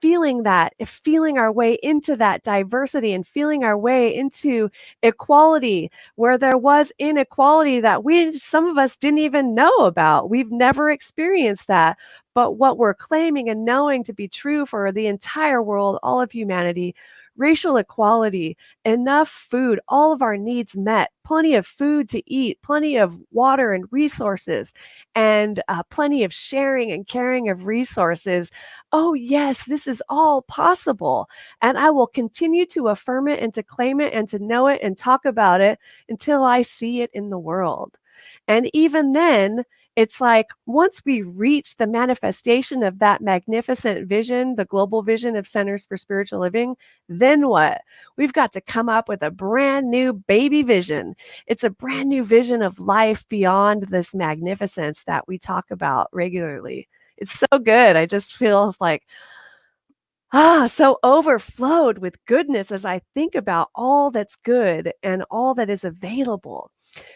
feeling that, feeling our way into that diversity and feeling our way into equality where there was inequality that some of us didn't even know about. We've never experienced that. But what we're claiming and knowing to be true for the entire world, all of humanity, racial equality, enough food, all of our needs met, plenty of food to eat, plenty of water and resources, and plenty of sharing and caring of resources. Oh, yes, this is all possible. And I will continue to affirm it and to claim it and to know it and talk about it until I see it in the world. And even then, it's like once we reach the manifestation of that magnificent vision, the global vision of Centers for Spiritual Living, then what? We've got to come up with a brand new baby vision. It's a brand new vision of life beyond this magnificence that we talk about regularly. It's so good. I just feel like, so overflowed with goodness as I think about all that's good and all that is available.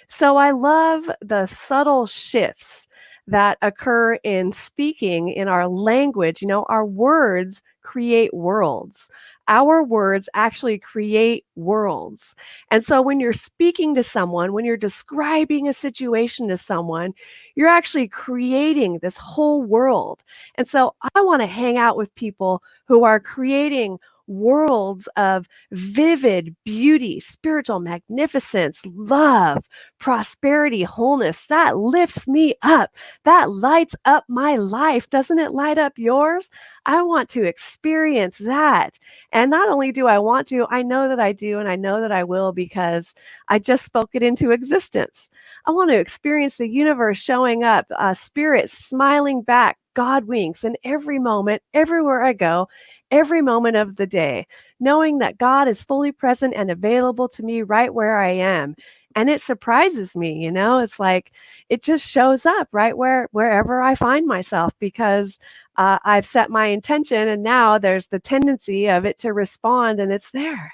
So I love the subtle shifts that occur in speaking in our language. Our words create worlds. Our words actually create worlds. And so when you're speaking to someone, when you're describing a situation to someone, you're actually creating this whole world. And so I want to hang out with people who are creating worlds of vivid beauty, spiritual magnificence, love, prosperity, wholeness. That lifts me up. That lights up my life. Doesn't it light up yours? I want to experience that. And not only do I want to, I know that I do, and I know that I will because I just spoke it into existence. I want to experience the universe showing up, spirit smiling back, God winks in every moment, everywhere I go, every moment of the day, knowing that God is fully present and available to me right where I am. And it surprises me, it's like it just shows up right wherever I find myself because I've set my intention and now there's the tendency of it to respond and it's there.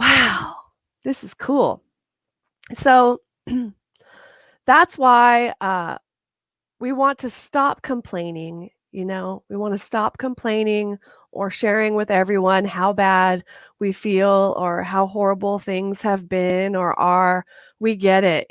Wow, this is cool. So that's why we want to stop complaining. We want to stop complaining or sharing with everyone how bad we feel or how horrible things have been or are. We get it,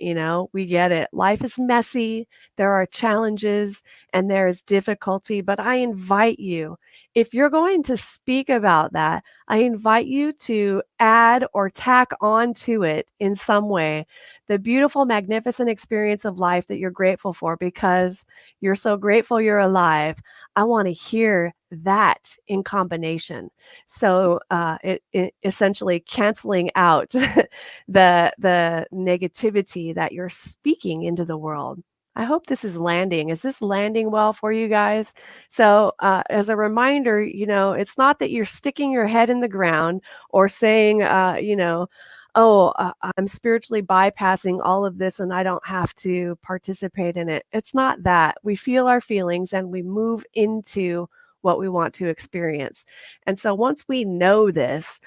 we get it. Life is messy. There are challenges and there is difficulty, but I invite you, if you're going to speak about that, I invite you to add or tack on to it in some way the beautiful, magnificent experience of life that you're grateful for because you're so grateful you're alive. I want to hear that in combination. So it essentially canceling out the negativity that you're speaking into the world. I hope this is landing. Is this landing well for you guys? So as a reminder, it's not that you're sticking your head in the ground or saying, I'm spiritually bypassing all of this and I don't have to participate in it. It's not that. We feel our feelings and we move into what we want to experience. And so once we know this,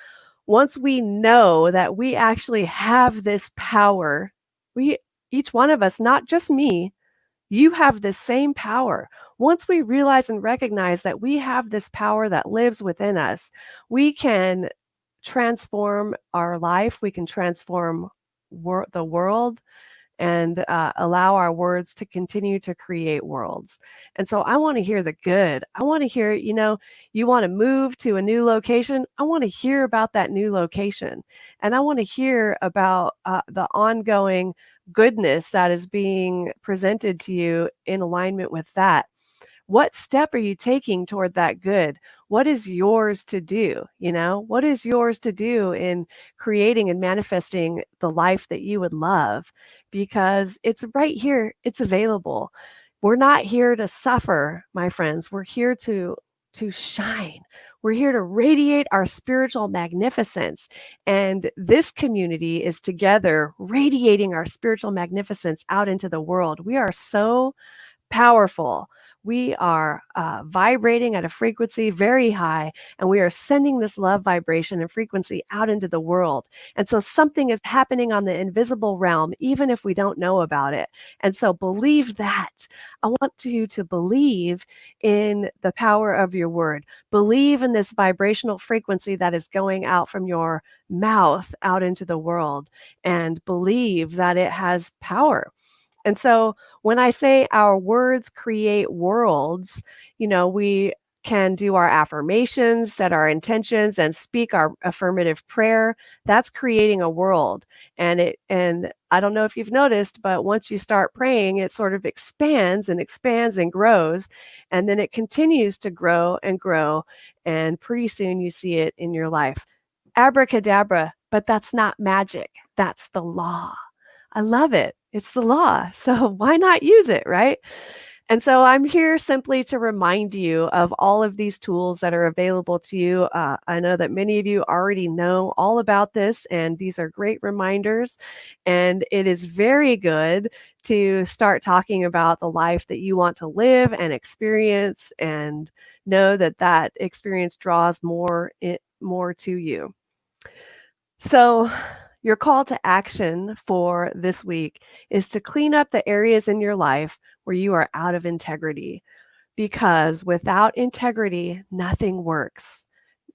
once we know that we actually have this power, each one of us, not just me, you have this same power. Once we realize and recognize that we have this power that lives within us, we can transform our life. We can transform the world and allow our words to continue to create worlds. And so I want to hear the good. I want to hear, you want to move to a new location. I want to hear about that new location. And I want to hear about the ongoing goodness that is being presented to you in alignment with that. What step are you taking toward that good? What is yours to do? What is yours to do in creating and manifesting the life that you would love? Because it's right here, it's available. We're not here to suffer, my friends. We're here to shine. We're here to radiate our spiritual magnificence. And this community is together radiating our spiritual magnificence out into the world. We are so powerful. We are vibrating at a frequency very high, and we are sending this love vibration and frequency out into the world. And so something is happening on the invisible realm, even if we don't know about it. And so believe that. I want you to believe in the power of your word. Believe in this vibrational frequency that is going out from your mouth out into the world, and believe that it has power. And so when I say our words create worlds, we can do our affirmations, set our intentions, and speak our affirmative prayer. That's creating a world. And I don't know if you've noticed, but once you start praying, it sort of expands and expands and grows. And then it continues to grow and grow. And pretty soon you see it in your life. Abracadabra, but that's not magic. That's the law. I love it. It's the law. So why not use it, right? And so I'm here simply to remind you of all of these tools that are available to you. I know that many of you already know all about this, and these are great reminders. And it is very good to start talking about the life that you want to live and experience, and know that that experience draws more to you. So your call to action for this week is to clean up the areas in your life where you are out of integrity, because without integrity, nothing works.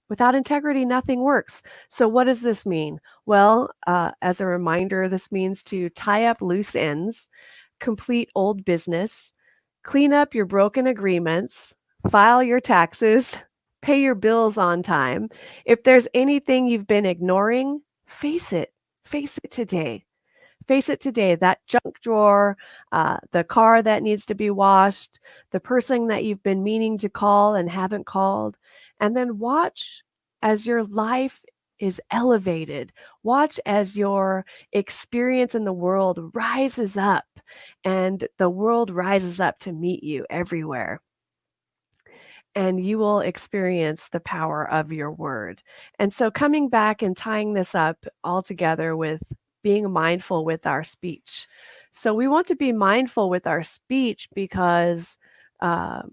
Without integrity, nothing works. So what does this mean? Well, as a reminder, this means to tie up loose ends, complete old business, clean up your broken agreements, file your taxes, pay your bills on time. If there's anything you've been ignoring, face it. Face it today. Face it today. That junk drawer, the car that needs to be washed, the person that you've been meaning to call and haven't called. And then watch as your life is elevated. Watch as your experience in the world rises up, and the world rises up to meet you everywhere. And you will experience the power of your word. And so coming back and tying this up all together with being mindful with our speech. So we want to be mindful with our speech because our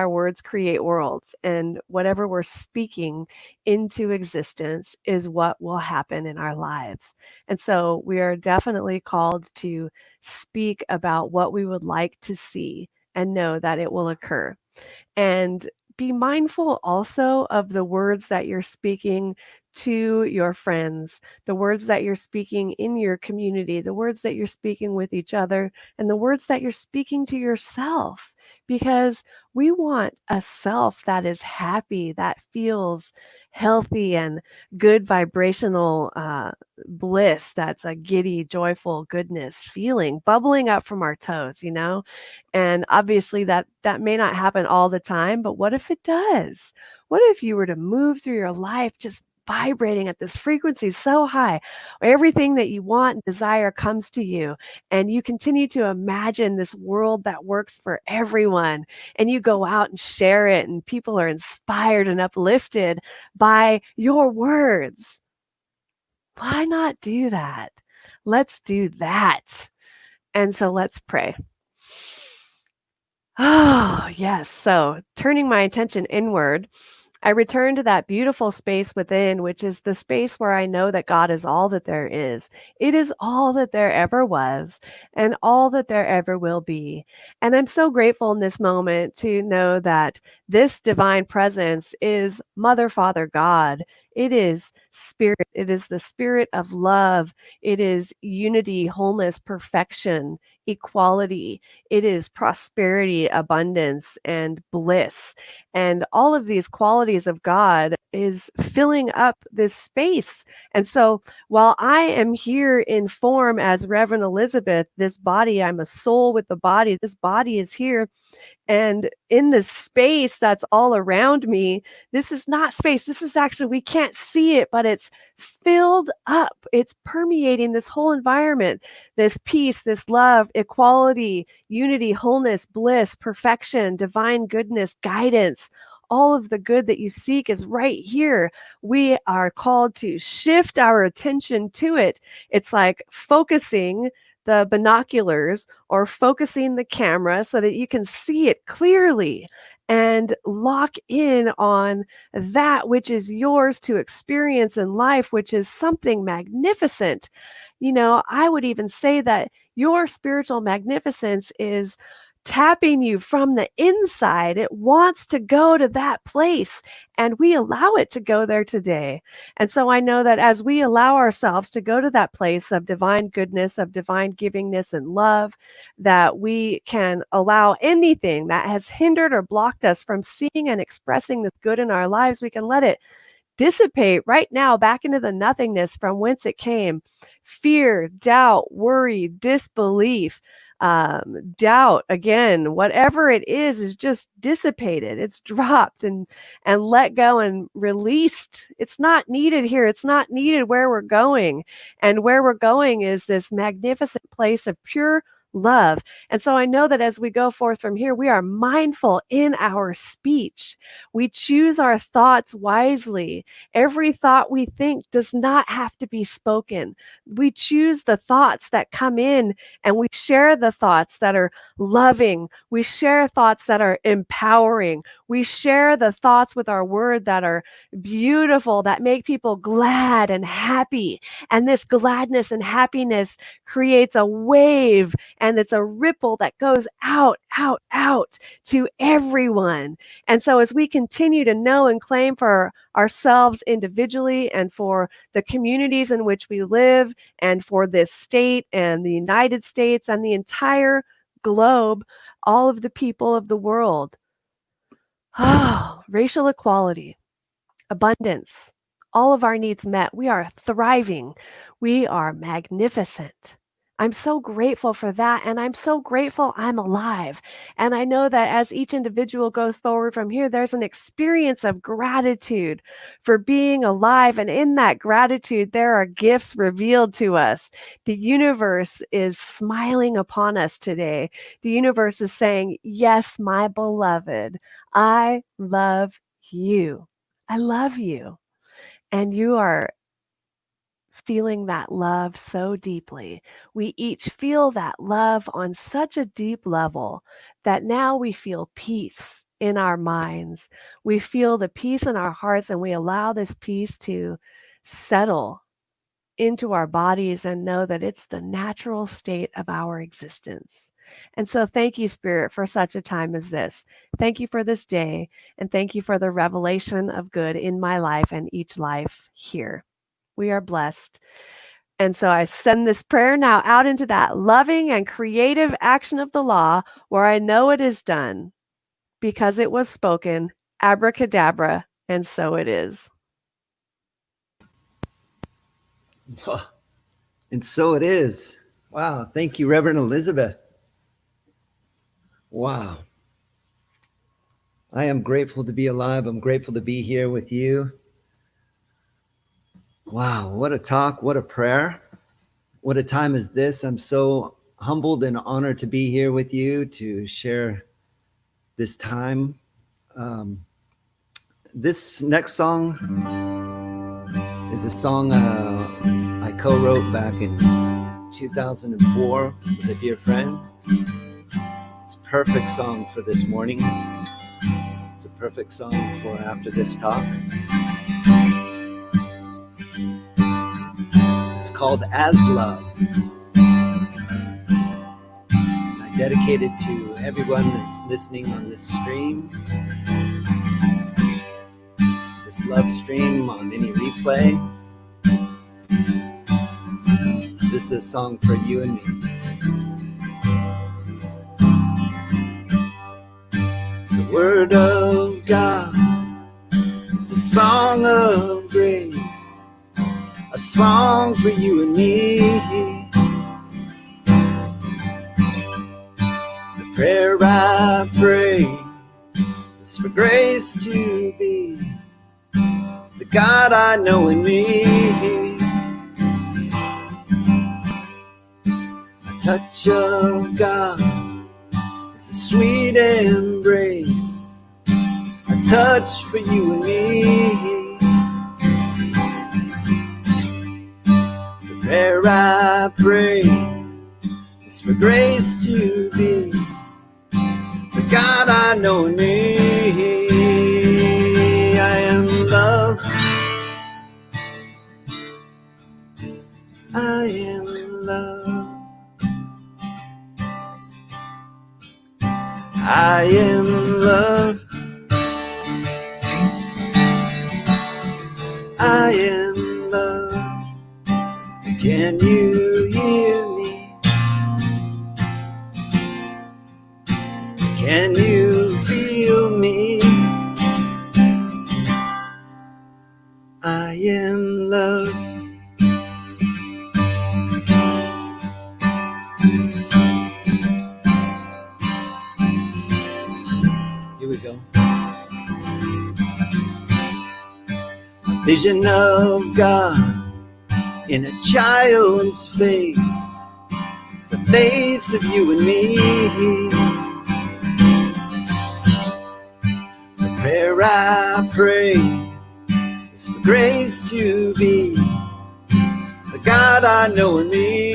words create worlds, and whatever we're speaking into existence is what will happen in our lives. And so we are definitely called to speak about what we would like to see and know that it will occur. And be mindful also of the words that you're speaking to your friends, the words that you're speaking in your community, the words that you're speaking with each other, and the words that you're speaking to yourself, because we want a self that is happy, that feels healthy and good vibrational bliss. That's a giddy, joyful goodness feeling bubbling up from our toes, And obviously that may not happen all the time, but what if it does? What if you were to move through your life just vibrating at this frequency so high, everything that you want and desire comes to you, and you continue to imagine this world that works for everyone, and you go out and share it, and people are inspired and uplifted by your words? Why not do that? Let's do that. And so let's pray. Oh, yes. So turning my attention inward, I return to that beautiful space within, which is the space where I know that God is all that there is. It is all that there ever was and all that there ever will be. And I'm so grateful in this moment to know that this divine presence is Mother, Father, God. It is spirit. It is the spirit of love. It is unity, wholeness, perfection, equality. It is prosperity, abundance, and bliss. And all of these qualities of God is filling up this space. And so while I am here in form as Reverend Elizabeth, this body, I'm a soul with the body, this body is here. And in this space that's all around me, this is not space. This is actually, we can't see it, but it's filled up. It's permeating this whole environment, this peace, this love, equality, unity, wholeness, bliss, perfection, divine goodness, guidance. All of the good that you seek is right here. We are called to shift our attention to it. It's like focusing the binoculars or focusing the camera so that you can see it clearly and lock in on that which is yours to experience in life, which is something magnificent. You know, I would even say that your spiritual magnificence is tapping you from the inside. It wants to go to that place, and we allow it to go there today. And so I know that as we allow ourselves to go to that place of divine goodness, of divine givingness and love, that we can allow anything that has hindered or blocked us from seeing and expressing this good in our lives, we can let it dissipate right now back into the nothingness from whence it came. Fear, doubt, worry, disbelief, doubt, again, whatever it is just dissipated. It's dropped and let go and released. It's not needed here. It's not needed where we're going. And where we're going is this magnificent place of pure love. And so I know that as we go forth from here, we are mindful in our speech. We choose our thoughts wisely. Every thought we think does not have to be spoken. We choose the thoughts that come in, and we share the thoughts that are loving. We share thoughts that are empowering. We share the thoughts with our word that are beautiful, that make people glad and happy. And this gladness and happiness creates a wave, and it's a ripple that goes out, out, out to everyone. And so as we continue to know and claim for ourselves individually and for the communities in which we live and for this state and the United States and the entire globe, all of the people of the world, racial equality, abundance, all of our needs met. We are thriving. We are magnificent. I'm so grateful for that. And I'm so grateful I'm alive. And I know that as each individual goes forward from here, there's an experience of gratitude for being alive. And in that gratitude, there are gifts revealed to us. The universe is smiling upon us today. The universe is saying, yes, my beloved, I love you. I love you. And you are feeling that love so deeply. We each feel that love on such a deep level that now we feel peace in our minds. We feel the peace in our hearts, and we allow this peace to settle into our bodies and know that it's the natural state of our existence. And so thank you, Spirit, for such a time as this. Thank you for this day, and thank you for the revelation of good in my life and each life here. We are blessed. And so I send this prayer now out into that loving and creative action of the law where I know it is done because it was spoken, abracadabra, and so it is. And so it is. Wow. Thank you, Reverend Elizabeth. Wow. I am grateful to be alive. I'm grateful to be here with you. Wow. What a talk. What a prayer. What a time is this. I'm so humbled and honored to be here with you to share this time. This next song is a song I co-wrote back in 2004 with a dear friend. It's a perfect song for this morning. It's a perfect song for after this talk. It's called As Love. I dedicate it to everyone that's listening on this stream. This love stream on any replay. This is a song for you and me. The Word of God is a song of grace, a song for you and me. The prayer I pray is for grace to be the God I know in me. A touch of God is a sweet embrace, a touch for you and me. The prayer I pray It's for grace to be the God I know in me. I am love. I am love. I am love. I am love. Can you hear me? Can you feel me? I am love. Here we go. Vision of God in a child's face, the face of you and me. The prayer I pray is for grace to be the God I know in me.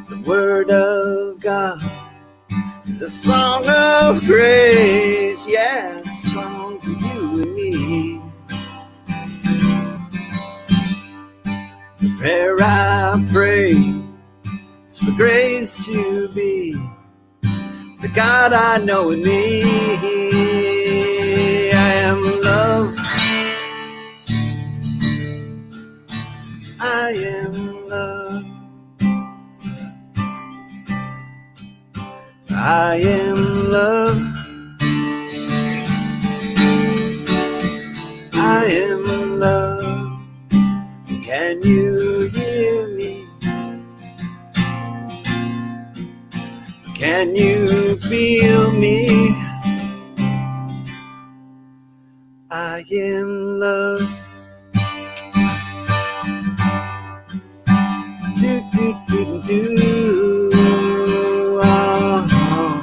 The word of God is a song of grace, yeah, a song for you and me. The prayer I pray is for grace to be the God I know in me. I am love. I am love. I am love. I am love. Can you hear me? Can you feel me? I am love. Do do do do. Oh, oh.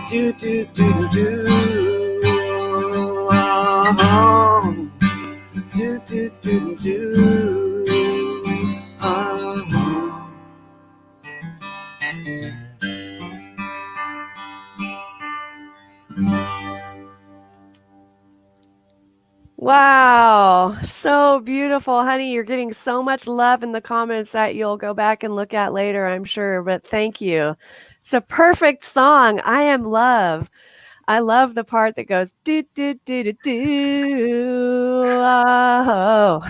Do do do do. Oh, do do do do. Oh. Wow, so beautiful, honey. You're getting so much love in the comments that you'll go back and look at later, I'm sure, but thank you. It's a perfect song. I am love. I love the part that goes do do do do do. Oh.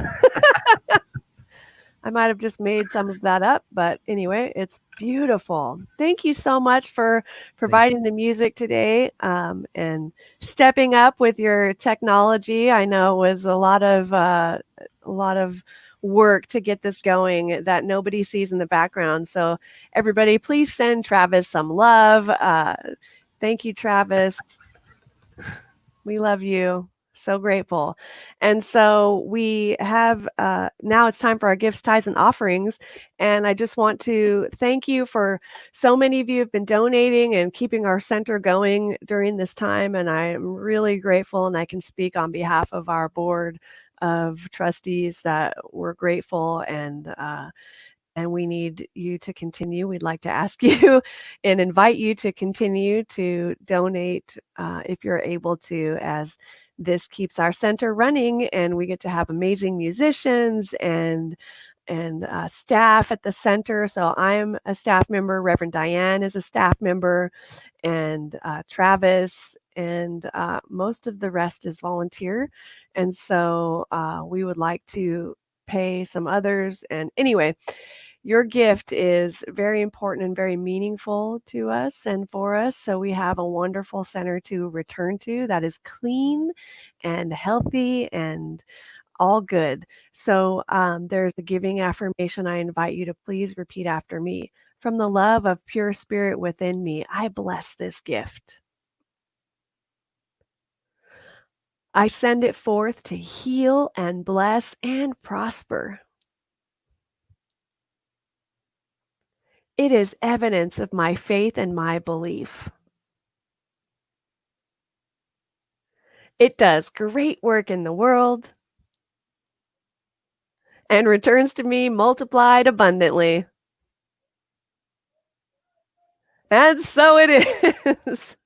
I might have just made some of that up, but anyway, it's beautiful. Thank you so much for providing the music today, and stepping up with your technology. I know it was a lot of work to get this going that nobody sees in the background. So everybody, please send Travis some love. Thank you, Travis. We love you. So grateful. And so we have, now it's time for our gifts, tithes, and offerings. And I just want to thank you for so many of you have been donating and keeping our center going during this time. And I'm really grateful, and I can speak on behalf of our board of trustees that we're grateful, and we need you to continue. We'd like to ask you and invite you to continue to donate if you're able to, as this keeps our center running, and we get to have amazing musicians and staff at the center. So I'm a staff member. Reverend Diane is a staff member, and Travis, and most of the rest is volunteer. And so we would like to pay some others. And anyway, your gift is very important and very meaningful to us and for us. So we have a wonderful center to return to that is clean and healthy and all good. So there's a giving affirmation. I invite you to please repeat after me. From the love of pure spirit within me, I bless this gift. I send it forth to heal and bless and prosper. It is evidence of my faith and my belief. It does great work in the world and returns to me multiplied abundantly. And so it is.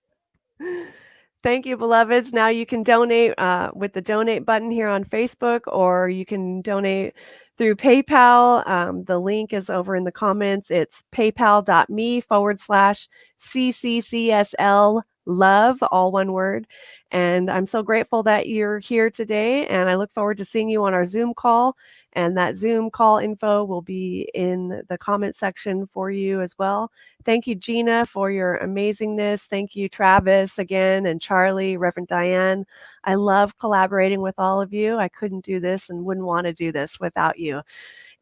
Thank you, beloveds. Now you can donate with the donate button here on Facebook, or you can donate through PayPal. The link is over in the comments. It's paypal.me/CCCSL love, all one word. And I'm so grateful that you're here today. And I look forward to seeing you on our Zoom call. And that Zoom call info will be in the comment section for you as well. Thank you, Gina, for your amazingness. Thank you, Travis, again, and Charlie, Reverend Diane. I love collaborating with all of you. I couldn't do this and wouldn't want to do this without you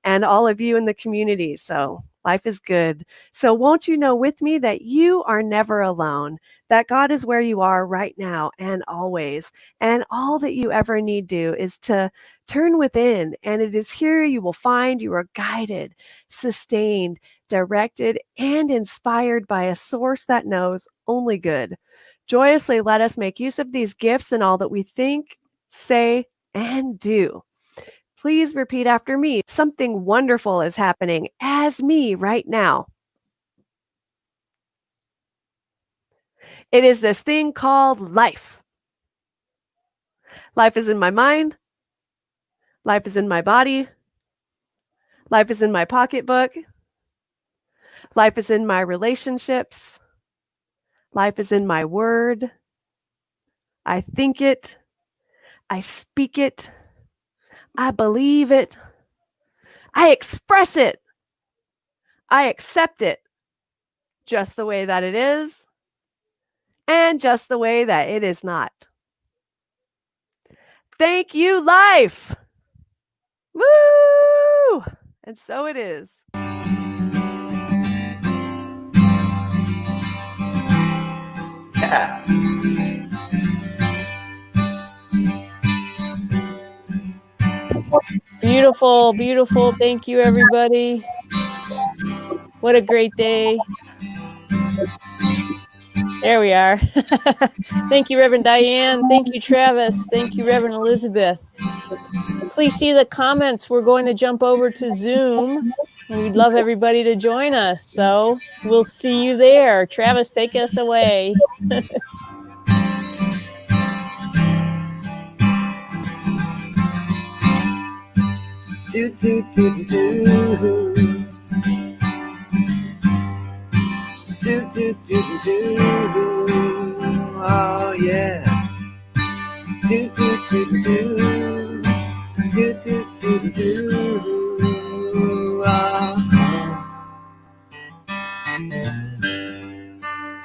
and all of you in the community. So life is good. So won't you know with me that you are never alone, that God is where you are right now and always. And all that you ever need do is to turn within. And it is here you will find you are guided, sustained, directed, and inspired by a source that knows only good. Joyously let us make use of these gifts in all that we think, say, and do. Please repeat after me. Something wonderful is happening as me right now. It is this thing called life. Life is in my mind. Life is in my body. Life is in my pocketbook. Life is in my relationships. Life is in my word. I think it. I speak it. I believe it. I express it. I accept it just the way that it is and just the way that it is not. Thank you, life. Woo! And so it is. Yeah. Beautiful, beautiful. Thank you, everybody. What a great day. There we are. Thank you, Reverend Diane. Thank you, Travis. Thank you, Reverend Elizabeth. Please see the comments. We're going to jump over to Zoom, and we'd love everybody to join us. So we'll see you there. Travis, take us away. Do, do, do, do. Do, do, do, do. Oh, yeah. Do, do, do, do. Do, do, do, do. Oh.